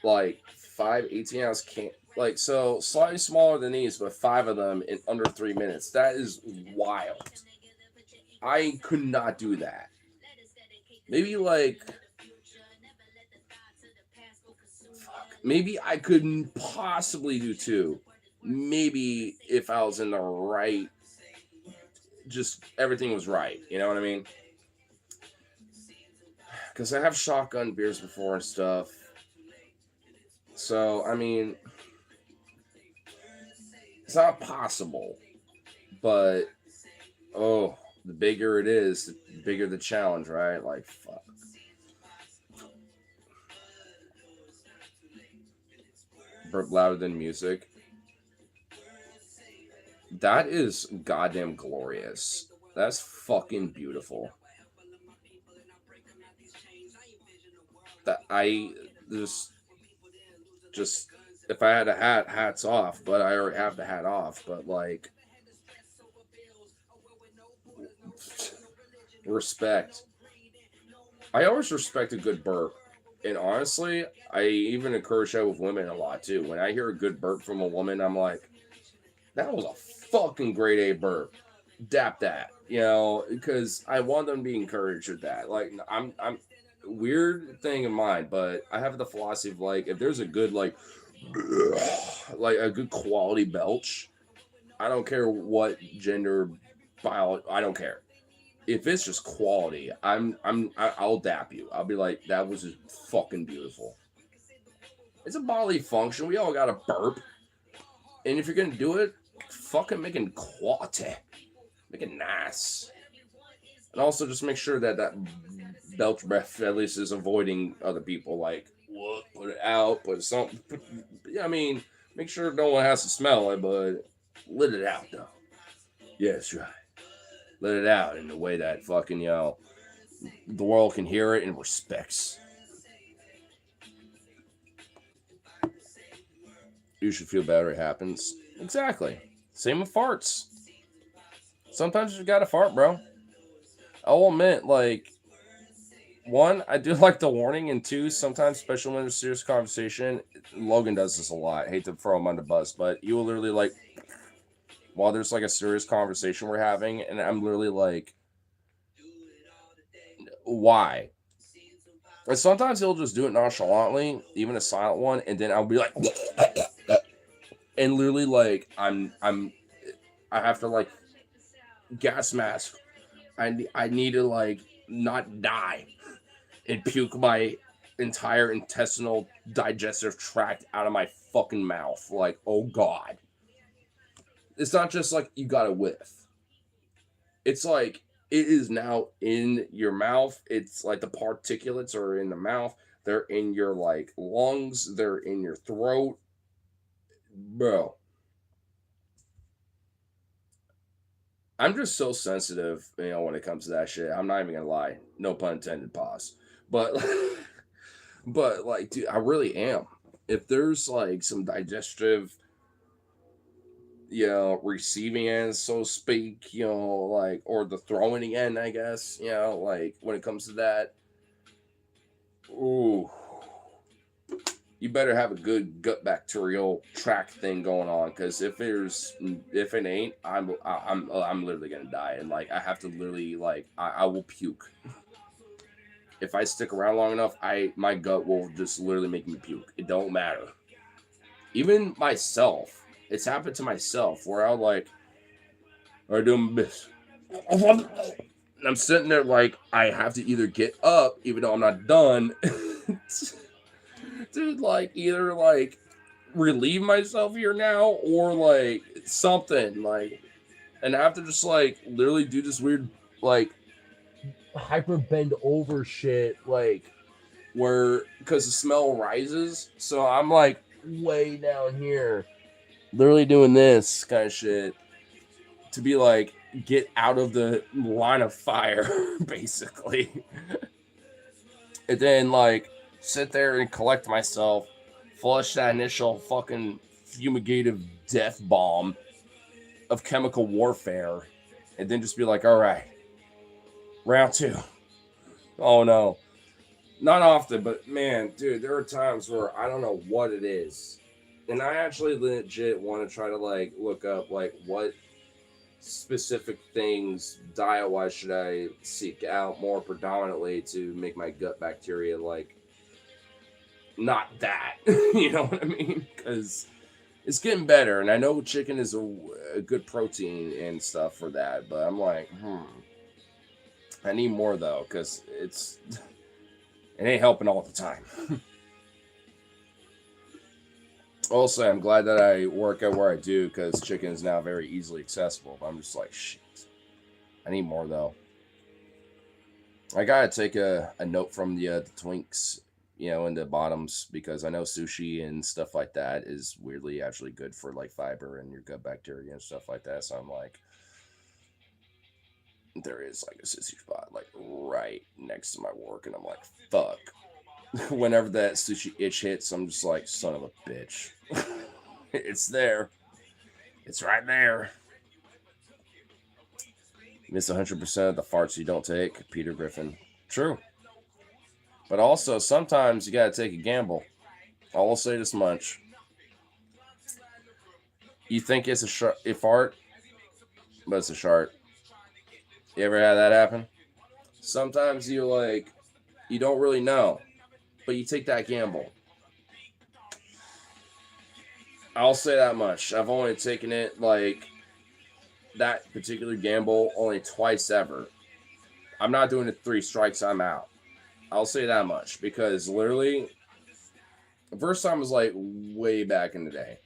A: like 5 18-ounce can, like, so slightly smaller than these, but 5 of them in under 3 minutes. That is wild. I could not do that. Maybe like, maybe I couldn't possibly do 2. Maybe if I was in the right, just everything was right. You know what I mean? Because I have shotgun beers before and stuff. So, I mean, it's not possible. But, oh, the bigger it is, the bigger the challenge, right? Like, fuck. Burp louder than music. That is goddamn glorious. That's fucking beautiful. That I just if I had a hat, hats off, but I already have the hat off, but like respect. I always respect a good burp. And honestly, I even encourage that with women a lot too. When I hear a good burp from a woman, I'm like, that was a fucking grade A burp. Dap that, because I want them to be encouraged with that. Like, I'm weird thing in mind, but I have the philosophy of like, if there's a good like, like a good quality belch. I don't care what gender, biology. I don't care. If it's just quality, I'll dap you. I'll be like, that was just fucking beautiful. It's a bodily function. We all got to burp, and if you're gonna do it, fucking make it quality, make it nice, and also just make sure that belch breath at least is avoiding other people. Like, what? Put it out. Put something. I mean, make sure no one has to smell it, but let it out though. Yes, right. Let it out in a way that fucking the world can hear it and respects. You should feel better. It happens. Exactly. Same with farts. Sometimes you gotta fart, bro. I'll admit, like, one, I do like the warning, and two, sometimes, especially when there's serious conversation, Logan does this a lot. I hate to throw him on the bus, but you will literally, like, while there's like a serious conversation we're having, and I'm literally like, why? And sometimes he'll just do it nonchalantly, even a silent one, and then I'll be like, and literally like I have to like gas mask. I need to like not die and puke my entire intestinal digestive tract out of my fucking mouth. Like, oh god. It's not just like you got a whiff. It's like it is now in your mouth. It's like the particulates are in the mouth. They're in your like lungs. They're in your throat. Bro, I'm just so sensitive, when it comes to that shit. I'm not even gonna lie. No pun intended, pause. But but like, dude, I really am. If there's like some digestive, receiving end, so to speak, like, or the throwing end, I guess, like when it comes to that, ooh, you better have a good gut bacterial tract thing going on, because if it ain't, I'm literally gonna die, and like I have to literally like I will puke if I stick around long enough. My gut will just literally make me puke. It don't matter. Even myself, it's happened to myself where I'll like I do this. I'm sitting there like I have to either get up, even though I'm not done. Dude, like either like relieve myself here now or like something like, and I have to just like literally do this weird like hyper bend over shit, like where because the smell rises, so I'm like way down here literally doing this kind of shit to be like get out of the line of fire basically, and then like sit there and collect myself, flush that initial fucking fumigative death bomb of chemical warfare, and then just be like, all right, round two. Oh no. Not often, but man, dude, there are times where I don't know what it is. And I actually legit want to try to like look up like what specific things diet wise should I seek out more predominantly to make my gut bacteria like not that. You know what I mean? Because it's getting better, and I know chicken is a good protein and stuff for that, but I'm like, I need more though, because it ain't helping all the time. Also, I'm glad that I work out where I do, because chicken is now very easily accessible. But I'm just like, shit. I need more though. I gotta take a note from the Twinks, in the bottoms, because I know sushi and stuff like that is weirdly actually good for like fiber and your gut bacteria and stuff like that. So I'm like, there is like a sushi spot like right next to my work, and I'm like, fuck. Whenever that sushi itch hits, I'm just like, son of a bitch. It's there. It's right there. Miss 100% of the farts you don't take. Peter Griffin. True. But also, sometimes you gotta take a gamble. I will say this much. You think it's a fart, but it's a shart. You ever had that happen? Sometimes you don't really know, but you take that gamble. I'll say that much. I've only taken it like that particular gamble only twice ever. I'm not doing it 3 strikes, I'm out. I'll say that much because literally the first time was like way back in the day.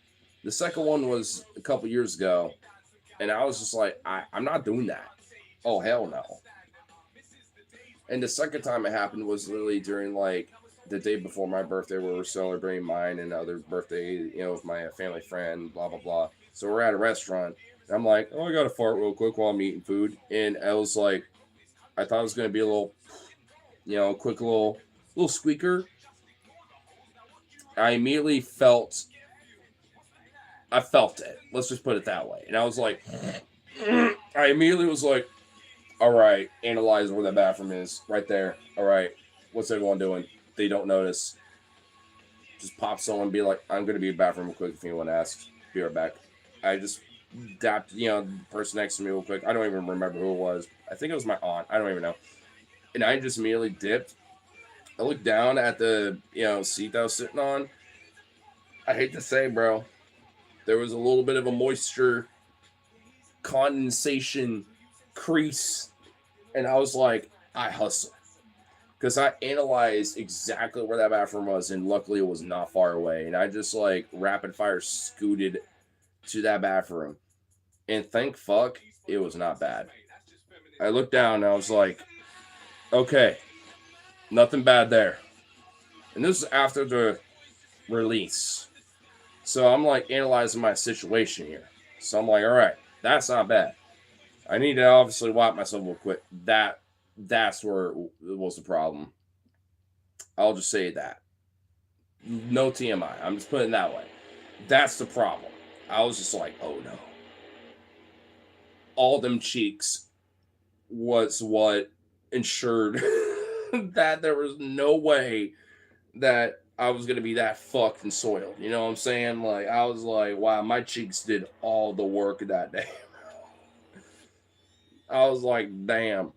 A: The second one was a couple years ago, and I was just like, I'm not doing that. Oh hell no. And the second time it happened was literally during like the day before my birthday, where we're celebrating mine and other birthday, with my family friend, blah blah blah. So we're at a restaurant, and I'm like, oh, I got to fart real quick while I'm eating food, and I was like, I thought it was gonna be a little, quick little squeaker. I immediately I felt it. Let's just put it that way. And I was like, I immediately was like, all right, analyze where the bathroom is. Right there. All right. What's everyone doing? They don't notice. Just pop someone, be like, I'm going to be in the bathroom real quick if anyone asks. Be right back. I just dapped, the person next to me real quick. I don't even remember who it was. I think it was my aunt. I don't even know. And I just immediately dipped. I looked down at the, seat that I was sitting on. I hate to say, bro, there was a little bit of a moisture condensation crease, and I was like, I hustle, because I analyzed exactly where that bathroom was, and luckily it was not far away, and I just like rapid fire scooted to that bathroom, and thank fuck it was not bad. I looked down and I was like, okay, nothing bad there. And this is after the release. So I'm like analyzing my situation here. So I'm like, all right, that's not bad. I need to obviously wipe myself real quick. That's where it was the problem. I'll just say that. No TMI. I'm just putting it that way. That's the problem. I was just like, oh no. All them cheeks was what ensured that there was no way that I was gonna be that fucked and soiled. You know what I'm saying? Like I was like, wow, my cheeks did all the work that day. I was like, damn.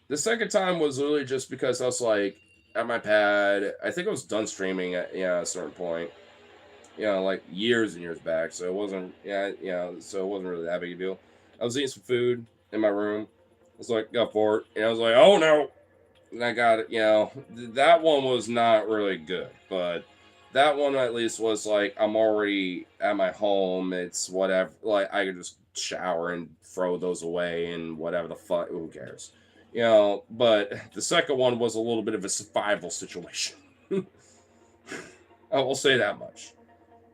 A: The second time was really just because I was like at my pad. I think I was done streaming at a certain point. Like years and years back. So it wasn't so it wasn't really that big a deal. I was eating some food in my room. I was like, got bored, and I was like, oh no. And I got it, that one was not really good, but that one at least was like, I'm already at my home. It's whatever. Like, I could just shower and throw those away and whatever the fuck. Who cares? But the second one was a little bit of a survival situation. I will say that much.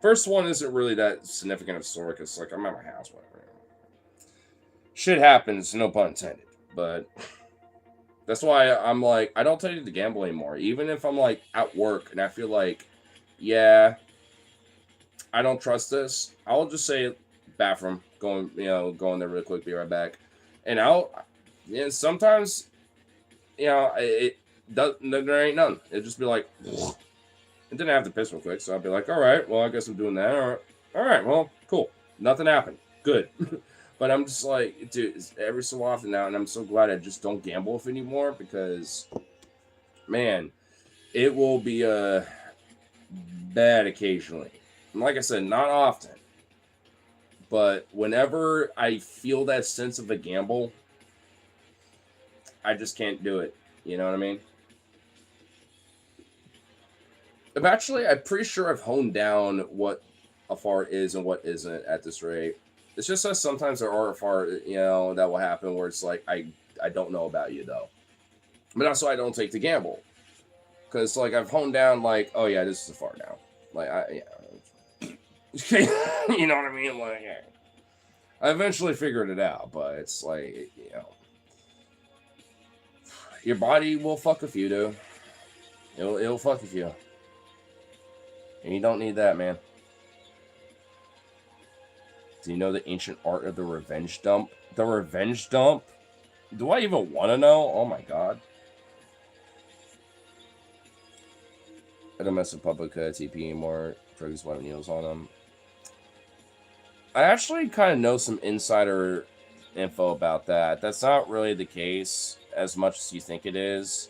A: First one isn't really that significant of a story because, like, I'm at my house, whatever. Shit happens, no pun intended. But that's why I'm like, I don't take it to gamble anymore. Even if I'm like at work and I feel like, yeah, I don't trust this, I'll just say bathroom, going there really quick, be right back. And sometimes, it does, there ain't none. It'd just be like, it didn't have to piss real quick. So I'd be like, all right, well, I guess I'm doing that. All right, well, cool. Nothing happened. Good. But I'm just like, dude, it's every so often now, and I'm so glad I just don't gamble with anymore because, man, it will be bad occasionally. And like I said, not often. But whenever I feel that sense of a gamble, I just can't do it. You know what I mean? I'm pretty sure I've honed down what a fart is and what isn't at this rate. It's just that sometimes there are a fart, that will happen where it's like, I don't know about you though. But also I don't take the gamble. Because like I've honed down like, oh yeah, this is a fart now. Like you know what I mean? Like I eventually figured it out, but it's like, your body will fuck with you, dude. It'll fuck with you. And you don't need that, man. Do you know the ancient art of the revenge dump? The revenge dump? Do I even want to know? Oh my god. I don't mess with public TP anymore. Drugs white needles on them. I actually kind of know some insider info about that. That's not really the case as much as you think it is.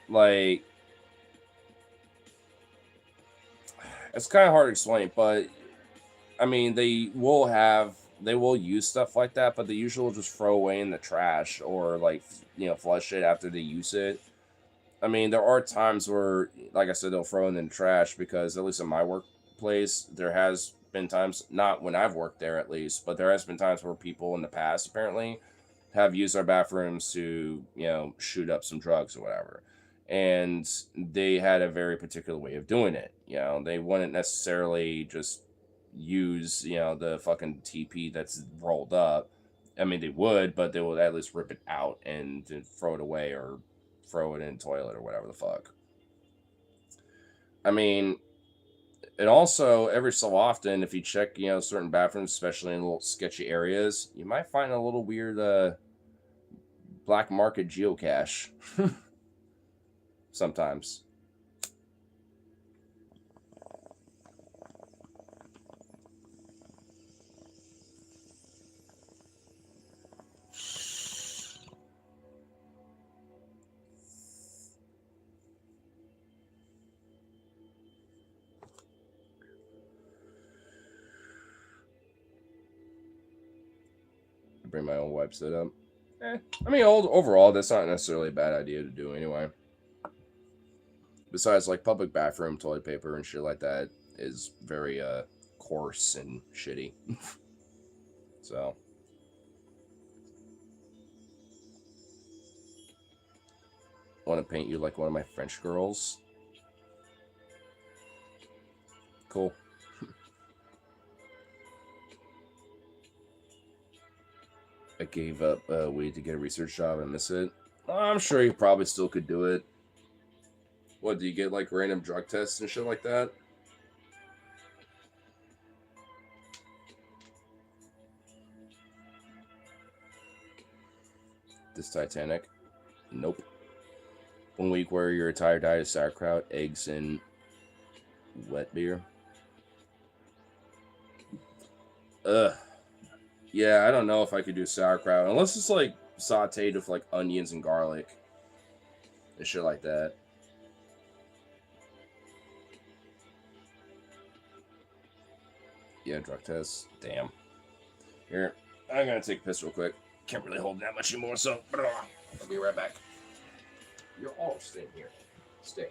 A: Like, It's kind of hard to explain, but I mean, they will use stuff like that, but they usually will just throw away in the trash or like flush it after they use it. I mean, there are times where, like I said, they'll throw it in the trash because at least in my workplace, there has been times, not when I've worked there at least, but there has been times where people in the past apparently have used our bathrooms to shoot up some drugs or whatever, and they had a very particular way of doing it. They wouldn't necessarily just use the fucking TP that's rolled up. I mean, they would, but they would at least rip it out and then throw it away or throw it in the toilet or whatever the fuck. I mean, and also every so often, if you check, certain bathrooms, especially in little sketchy areas, you might find a little weird black market geocache sometimes. Bring my own wipe set up. I mean, overall, that's not necessarily a bad idea to do anyway. Besides, like public bathroom toilet paper and shit like that is very coarse and shitty. So, want to paint you like one of my French girls? Cool. I gave up weed to get a research job and miss it. I'm sure you probably still could do it. What, do you get like random drug tests and shit like that? This Titanic? Nope. 1 week where your entire diet is sauerkraut, eggs, and wet beer. Ugh. Yeah, I don't know if I could do sauerkraut unless it's like sauteed with like onions and garlic and shit like that. Yeah, drug test. Damn. Here, I'm gonna take a piss real quick. Can't really hold that much anymore, so I'll be right back. You're all staying here. Stay.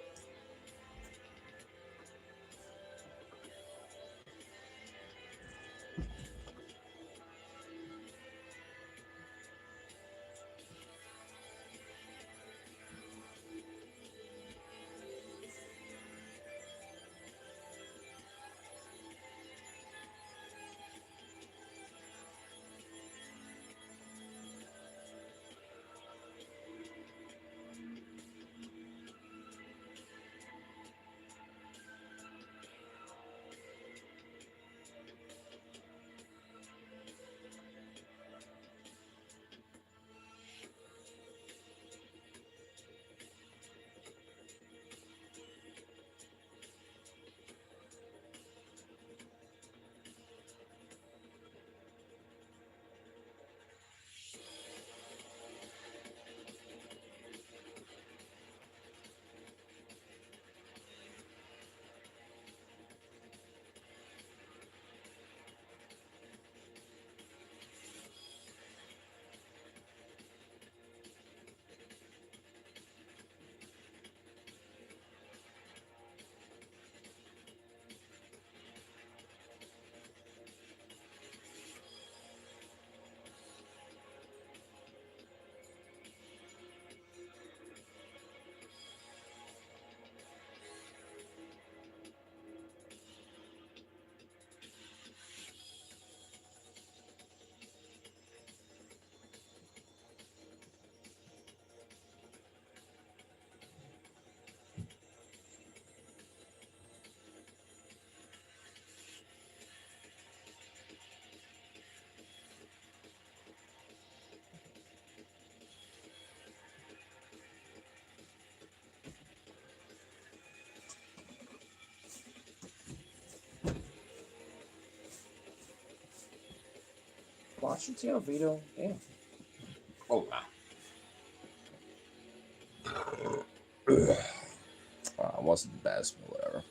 A: Watch your tail, Vito. Damn. Oh, wow. It wasn't the best, but whatever.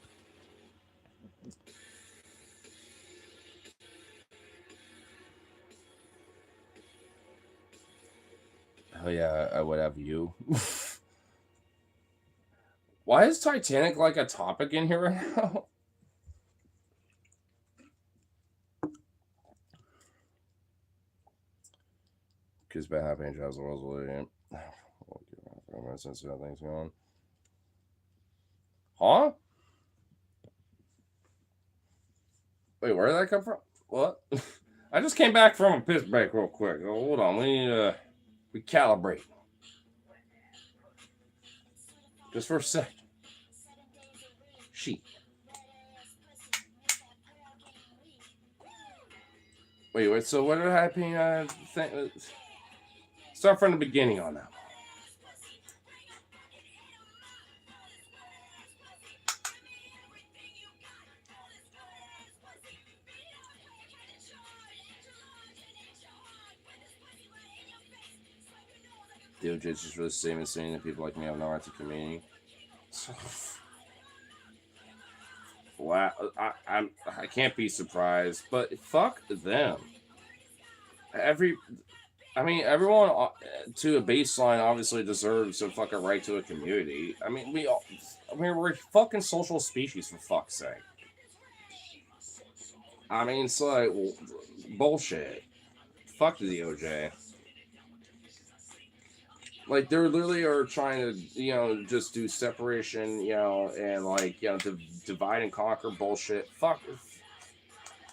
A: Oh yeah, I would have you. Why is Titanic like a topic in here right now? Kids bad happy and jazz the world's living. Since nothing's going. Huh? Wait, where did that come from? What? I just came back from a piss break real quick. Oh, hold on, we need to recalibrate. Just for a sec. Sheep. Wait, so what did happen? Start from the beginning on that. DOJ is just really saying that people like me have no right to community. So, wow, I can't be surprised, but fuck them. Everyone to a baseline obviously deserves a fucking right to a community. We're a fucking social species for fuck's sake. It's like bullshit. Fuck the DOJ. Like they literally are trying to, just do separation, and divide and conquer bullshit. Fuck.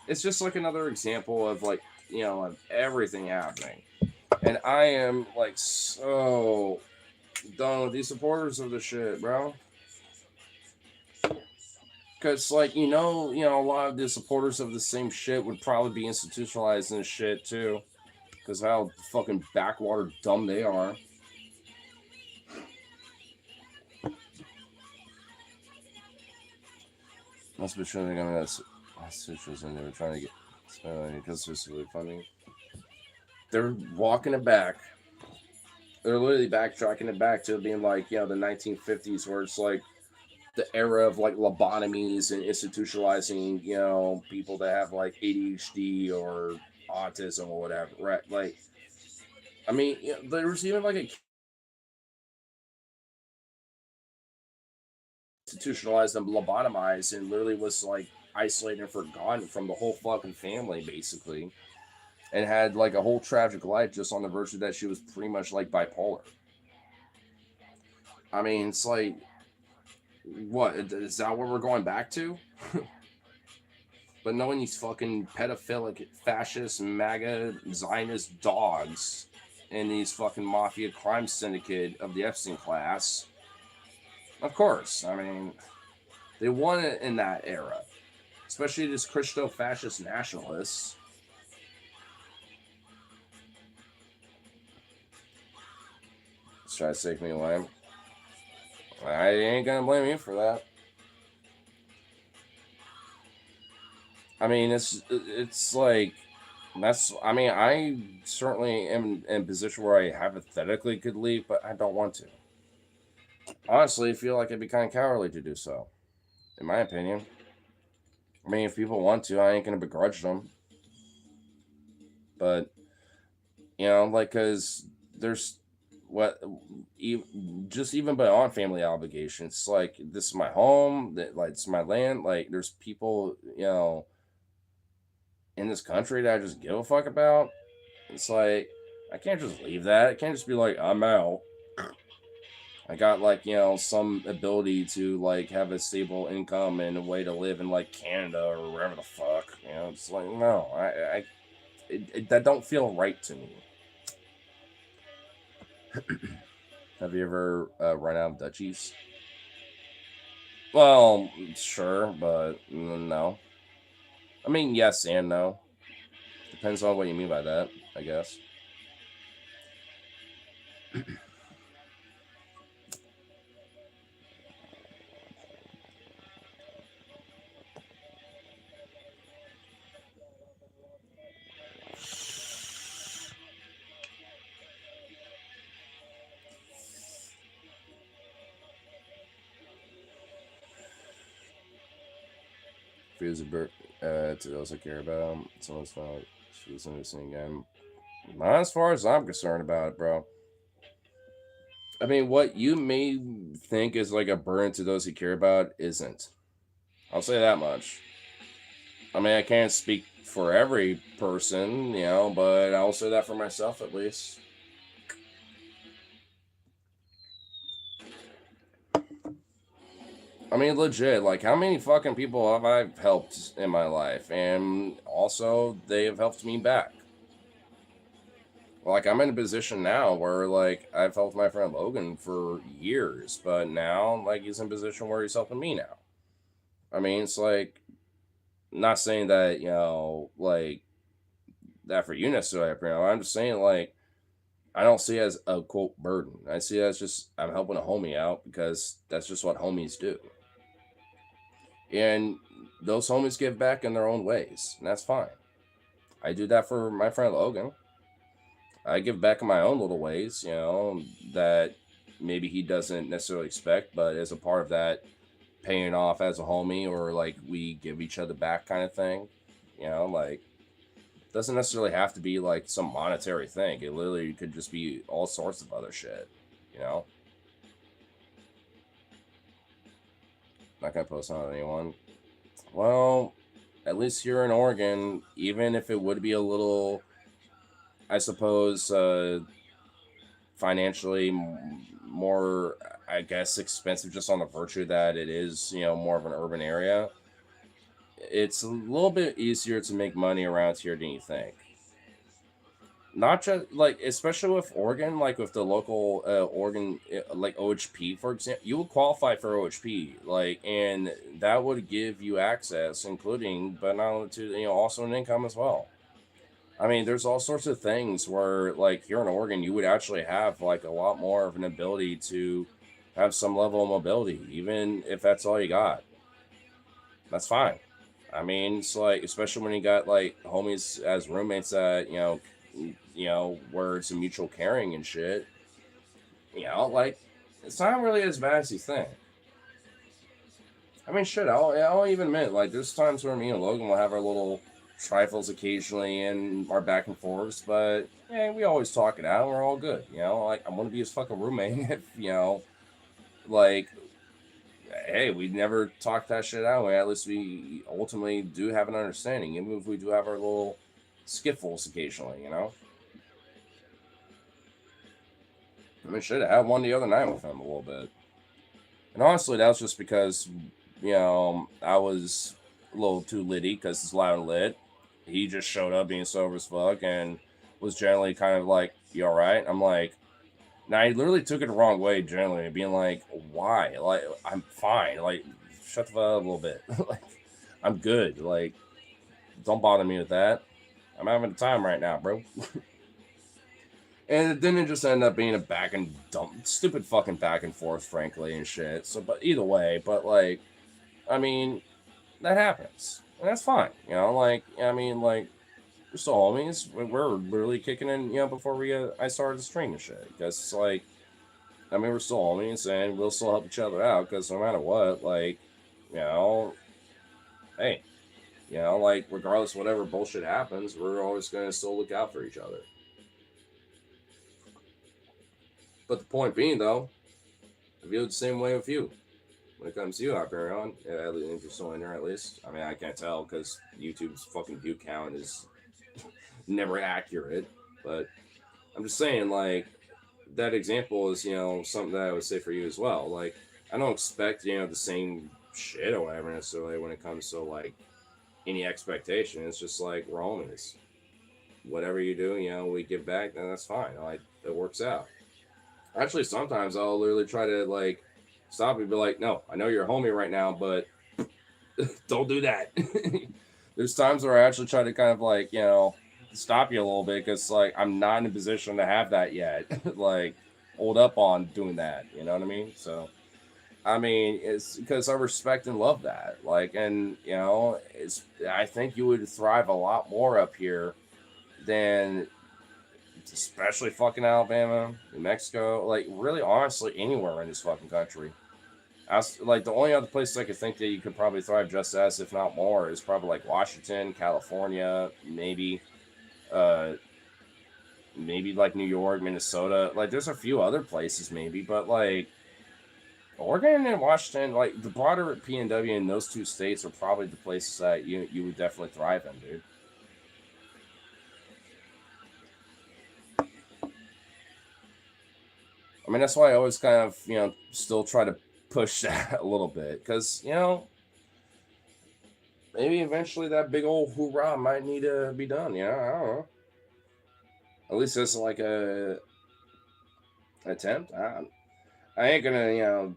A: It's just like another example of of everything happening. And I am like so done with these supporters of the shit, bro. Because a lot of the supporters of the same shit would probably be institutionalized in this shit too. Because how fucking backwater dumb they are. Must be sure that's situations and they were trying to get because it's really funny. They're walking it back. They're literally backtracking it back to being like, the 1950s, where it's like the era of like lobotomies and institutionalizing, people that have like ADHD or autism or whatever, right? Like, there was even like a institutionalized and lobotomized and literally was like isolated and forgotten from the whole fucking family, basically. And had like a whole tragic life just on the virtue that she was pretty much like bipolar. It's like, what is that what we're going back to? But knowing these fucking pedophilic, fascist, MAGA, Zionist dogs and these fucking mafia crime syndicate of the Epstein class, of course, they won it in that era. Especially these Christo-fascist nationalists. Let's try to take me away. I ain't gonna blame you for that. It's like I certainly am in a position where I hypothetically could leave, but I don't want to. Honestly, I feel like it'd be kind of cowardly to do so, in my opinion. If people want to, I ain't gonna begrudge them. But because there's just even beyond family obligations, like this is my home, that like it's my land. Like there's people, in this country that I just give a fuck about. It's like I can't just leave that. I can't just be like I'm out. I got some ability to like have a stable income and a way to live in like Canada or wherever the fuck. It's like no, that don't feel right to me. Have you ever run out of duchies? Well, sure, but no. Yes and no. Depends on what you mean by that, I guess. Feels a bit to also care about. Someone's not. She was listening again. Not as far as I'm concerned about it, bro. I mean, what you may think is like a burden to those you care about isn't. I'll say that much. I mean, I can't speak for every person, but I'll say that for myself at least. I mean, legit, like, how many fucking people have I helped in my life? And also, they have helped me back. Like, I'm in a position now where, like, I've helped my friend Logan for years, but now, like, he's in a position where he's helping me now. I mean, it's like, not saying that, like, that for you necessarily, I'm just saying, like, I don't see it as a quote burden. I see it as just, I'm helping a homie out because that's just what homies do. And those homies give back in their own ways, and that's fine. I do that for my friend Logan. I give back in my own little ways, that maybe he doesn't necessarily expect, but as a part of that paying off as a homie or like we give each other back kind of thing, like doesn't necessarily have to be like some monetary thing. It literally could just be all sorts of other shit, you know? Not gonna post on anyone. Well, at least here in Oregon, even if it would be a little, I suppose, financially more, I guess, expensive just on the virtue that it is, more of an urban area. It's a little bit easier to make money around here than you think. Not just like, especially with Oregon, like with the local Oregon, like OHP, for example, you would qualify for OHP, like, and that would give you access, including, but not only to, also an income as well. I mean, there's all sorts of things where, like, here in Oregon, you would actually have like a lot more of an ability to have some level of mobility, even if that's all you got. That's fine. I mean, it's like, especially when you got like homies as roommates that where it's a mutual caring and shit. Like it's not really as bad as you think. I mean, shit. I'll even admit, like, there's times where me and Logan will have our little trifles occasionally and our back and forths, but yeah, we always talk it out. And we're all good. Like I'm gonna be his fucking roommate if like, hey, we never talked that shit out. At least we ultimately do have an understanding, even if we do have our little skiffles occasionally. I mean, shit, I had one the other night with him a little bit. And honestly, that was just because, I was a little too litty because it's loud and lit. He just showed up being sober as fuck and was generally kind of like, you all right? I'm like, now he literally took it the wrong way, generally, being like, why? Like, I'm fine. Like, shut the fuck up a little bit. Like, I'm good. Like, don't bother me with that. I'm having a time right now, bro. And then it just ended up being a back and dump, stupid fucking back and forth, frankly, and shit. So, but either way, but like, I mean, that happens, and that's fine. Like, I mean, like, we're still homies. We're literally kicking in, before I started the stream and shit. Because it's like, I mean, we're still homies, and we'll still help each other out. Because no matter what, like, you know, hey, like, regardless of whatever bullshit happens, we're always gonna still look out for each other. But the point being, though, I feel the same way with you. When it comes to you, Hyperion, yeah, if you're still in there at least. I mean, I can't tell because YouTube's fucking view count is never accurate. But I'm just saying, like, that example is, something that I would say for you as well. Like, I don't expect, the same shit or whatever necessarily when it comes to, like, any expectation. It's just like, we're homies. Whatever you do, we give back, then that's fine. Like, it works out. Actually, sometimes I'll literally try to, like, stop and be like, no, I know you're a homie right now, but don't do that. There's times where I actually try to kind of, like, stop you a little bit because, like, I'm not in a position to have that yet. Like, hold up on doing that. You know what I mean? So, I mean, it's because I respect and love that. Like, and, I think you would thrive a lot more up here than, especially fucking Alabama, New Mexico, like, really, honestly, anywhere in this fucking country. Like, the only other places I could think that you could probably thrive just as, if not more, is probably like Washington, California, maybe. Uh, maybe like New York, Minnesota. Like, there's a few other places maybe, but like Oregon and Washington, like the broader PNW in those two states are probably the places that you would definitely thrive in, dude. I mean, that's why I always kind of, still try to push that a little bit. Because, maybe eventually that big old hoorah might need to be done. I don't know. At least it's like a attempt. I ain't gonna,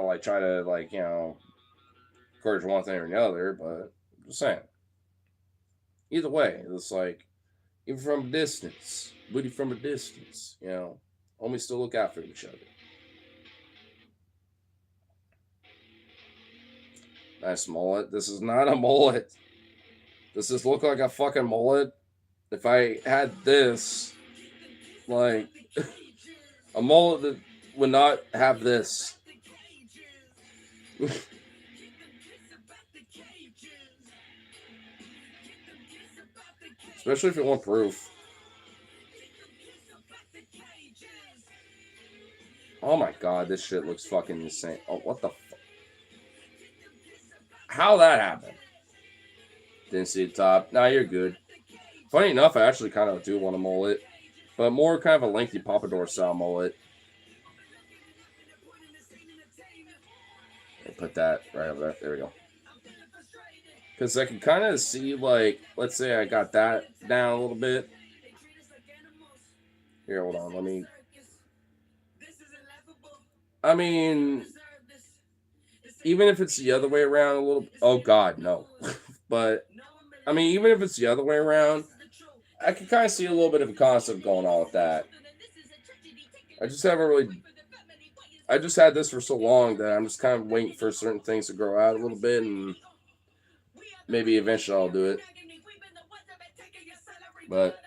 A: like try to, like, encourage one thing or the other, but I'm just saying. Either way, it's like, even from a distance, Woody from a distance, homie still look out for each other. Nice mullet. This is not a mullet. Does this look like a fucking mullet? If I had this, like, a mullet that would not have this. Especially if it want proof. Oh my god, this shit looks fucking insane. Oh, what the fuck? How that happened? Didn't see the top. Nah, you're good. Funny enough, I actually kind of do want a mullet. But more kind of a lengthy pompadour style mullet. I'll put that right over there. There we go. Because I can kind of see, like, let's say I got that down a little bit. Here, hold on. Let me. I mean, even if it's the other way around a little. Oh, God, no. But, I mean, even if it's the other way around, I can kind of see a little bit of a concept going on with that. I just haven't really. I just had this for so long that I'm just kind of waiting for certain things to grow out a little bit, and maybe eventually I'll do it. But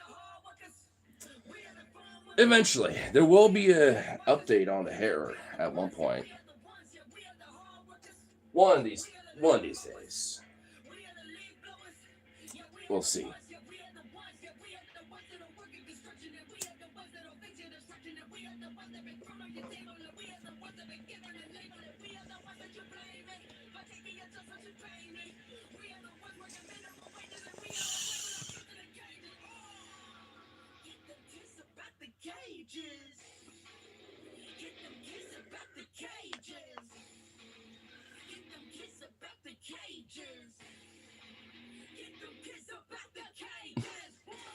A: eventually, there will be a update on the hair at one point. One of these days. We'll see.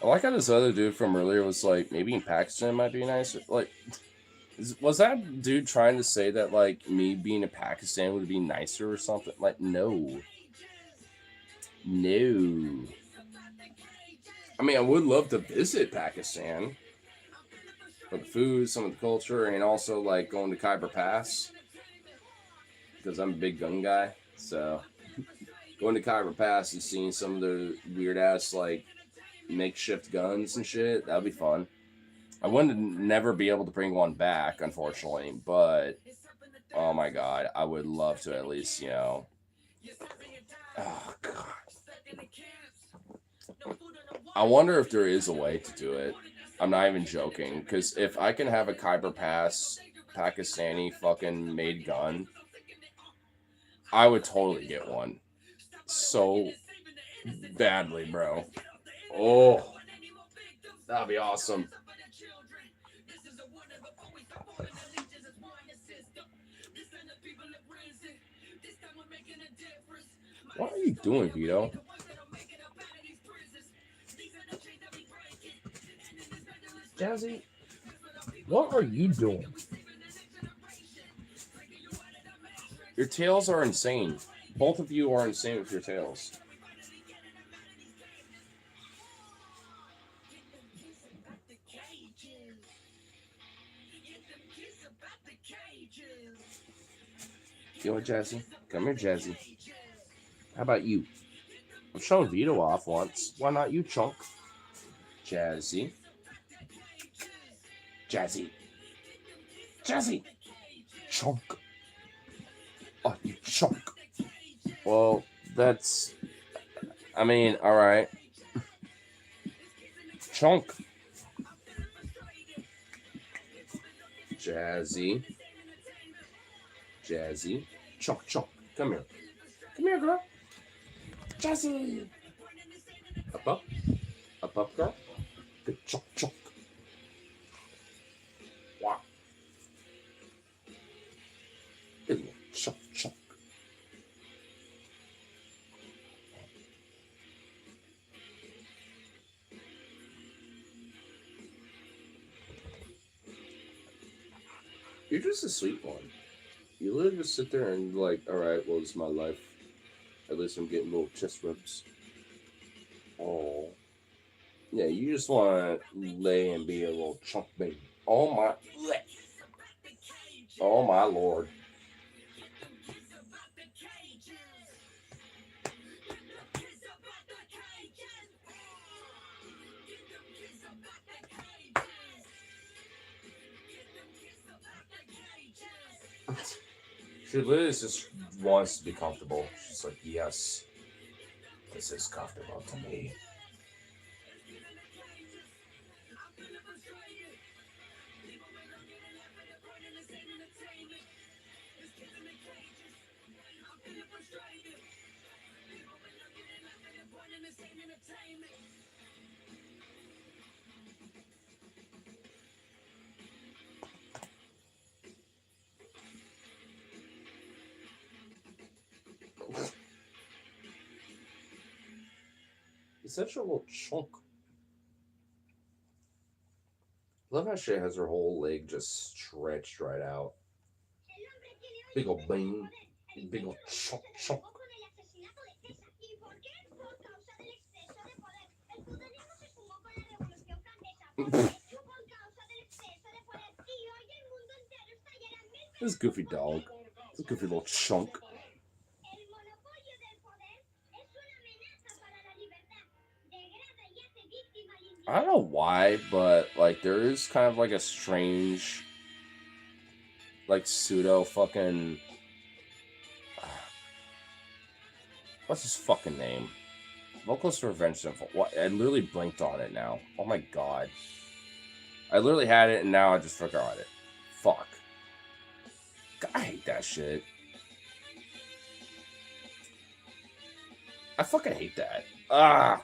A: I like how this other dude from earlier was like, maybe in Pakistan might be nicer. Like, was that dude trying to say that, like, me being in Pakistan would be nicer or something? Like, no. No. I mean, I would love to visit Pakistan for the food, some of the culture, and also, like, going to Khyber Pass. Because I'm a big gun guy. So, going to Khyber Pass and seeing some of the weird-ass, like, makeshift guns and shit, that'd be fun. I wouldn't never be able to bring one back, unfortunately, but oh my god, I would love to at least, oh god. I wonder if there is a way to do it. I'm not even joking, because if I can have a Khyber Pass Pakistani fucking made gun, I would totally get one. So badly, bro. Oh, that'd be awesome. What are you doing, Vito? Jazzy, what are you doing? Your tails are insane. Both of you are insane with your tails. You know what, Jazzy? Come here, Jazzy. How about you? I've shown Vito off once. Why not you, Chunk? Jazzy. Jazzy. Jazzy. Chunk. Oh, you chunk. Well, that's... I mean, alright. Chunk. Jazzy. Jazzy. Chunk, chunk. Come here. Come here, girl. Jazzy. Up, up. Up, up, girl. Good chunk, chunk. Wow. Good chunk, chunk. You're just a sweet one. You literally just sit there and like, all right, well, this is my life. At least I'm getting little chest rubs. Oh, yeah. You just want to lay and be a little chunk baby. Oh my, oh my lord. She literally just wants to be comfortable. She's like, yes, this is comfortable to me. He's such a little chunk. Love how she has her whole leg just stretched right out. Big ol' bean. Big ol' chunk chunk. This goofy dog. This goofy little chunk. I don't know why, but like there is kind of like a strange, like pseudo fucking. What's his fucking name? Vocalist Revenge Symbol. What? I literally blinked on it now. Oh my god. I literally had it and now I just forgot it. Fuck. God, I hate that shit. I fucking hate that. Ah.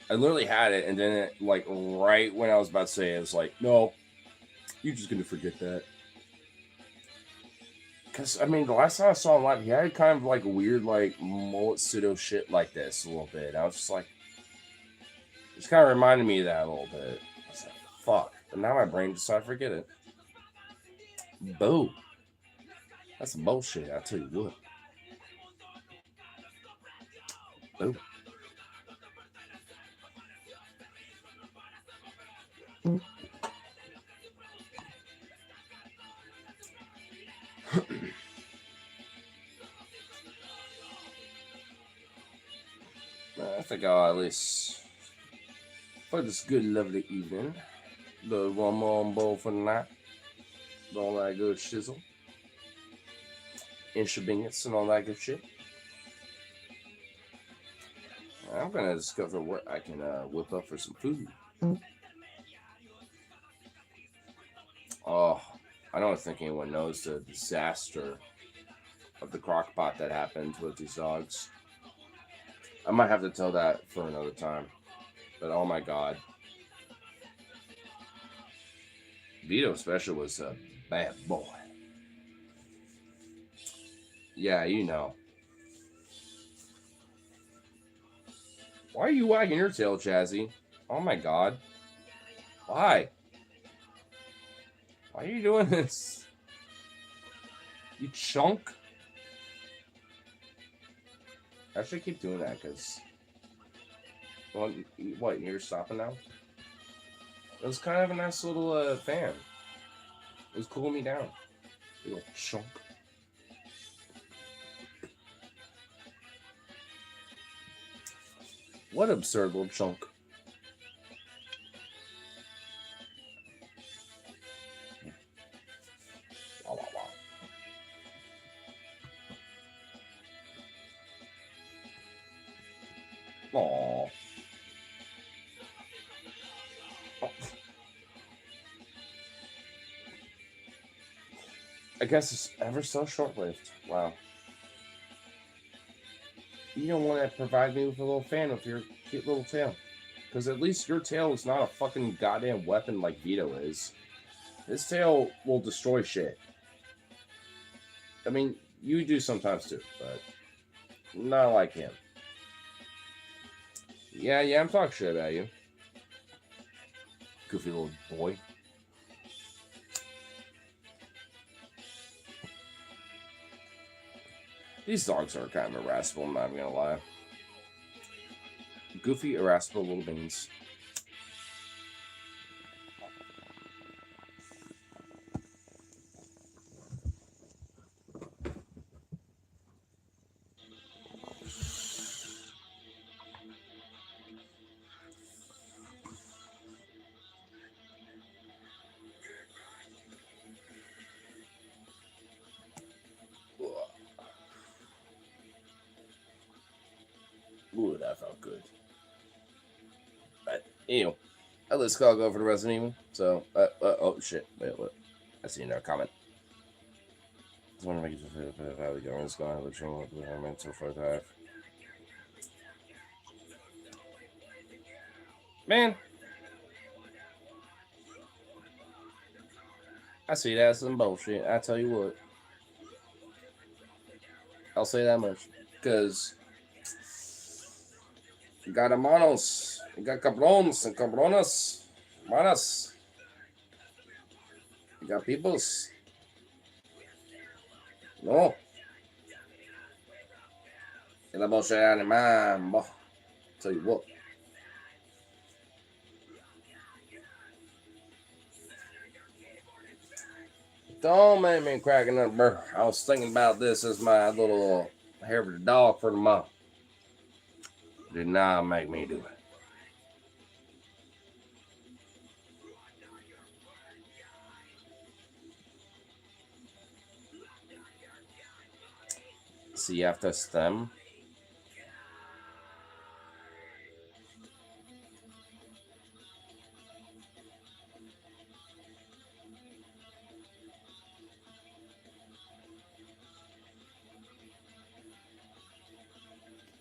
A: I literally had it and then it, like right when I was about to say it, it was like, no, you're just gonna forget that. Because, I mean, the last time I saw him live, he had kind of like a weird, like, mullet pseudo shit like this a little bit. And I was just like, it just kind of reminded me of that a little bit. I was like, fuck. But now my brain decided to forget it. Boo. That's some bullshit, I tell you what. Boo. I think I'll at least, for this good, lovely evening, the one more on bowl for the night, all that good shizzle, and shabingus and all that good shit. I'm gonna discover what I can whip up for some food. Oh, I don't think anyone knows the disaster of the crock pot that happened with these dogs. I might have to tell that for another time. But oh my god. Vito Special was a bad boy. Yeah, you know. Why are you wagging your tail, Chazzy? Oh my god. Why? Why are you doing this? You chunk? I should keep doing that because. Well, what? You're stopping now? It was kind of a nice little fan. It was cooling me down. Little chunk. What absurd little chunk. Wow, wow, wow. Aww. I guess it's ever so short-lived. Wow. You don't want to provide me with a little fan with your cute little tail. Because at least your tail is not a fucking goddamn weapon like Vito is. His tail will destroy shit. I mean, you do sometimes too, but not like him. Yeah, I'm talking shit about you. Goofy little boy. These dogs are kind of irascible, I'm not gonna lie. Goofy, irascible little beans. Ooh, that felt good. But, anyway, let's go for the Resident Evil. So, oh shit, wait, what? I see another comment. I just want to make it just a how the government's going to train with the mental for that. Man, I see that's some bullshit. I tell you what, I'll say that much because you got hermanos, you got cabrones and cabronas, manas, you got peoples. No. Y la voce alemán, boh. Tell you what. Don't make me cracking up, bro. I was thinking about this as my little hair of the dog for the month. Did not make me do it. See after stem.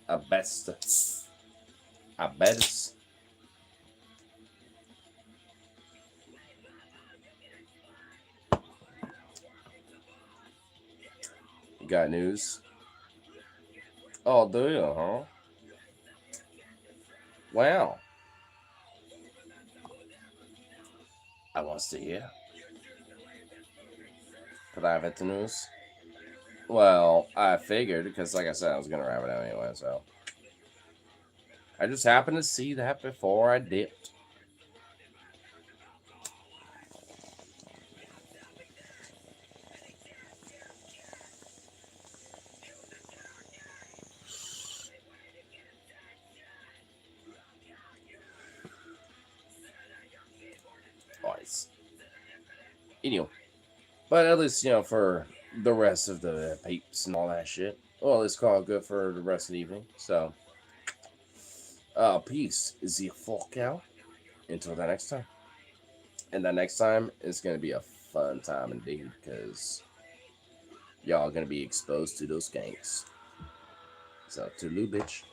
A: A best. A best. You got news? Oh, do you, huh? Wow. I want to hear. Private news. Well, I figured because, like I said, I was gonna wrap it out anyway. So I just happened to see that before I dipped. Nice. Anyway, but at least for the rest of the peeps and all that shit. Well, let's call it good for the rest of the evening. So, peace is the fuck out. Until the next time. And the next time is going to be a fun time indeed because y'all going to be exposed to those gangs. So, to Lou, bitch.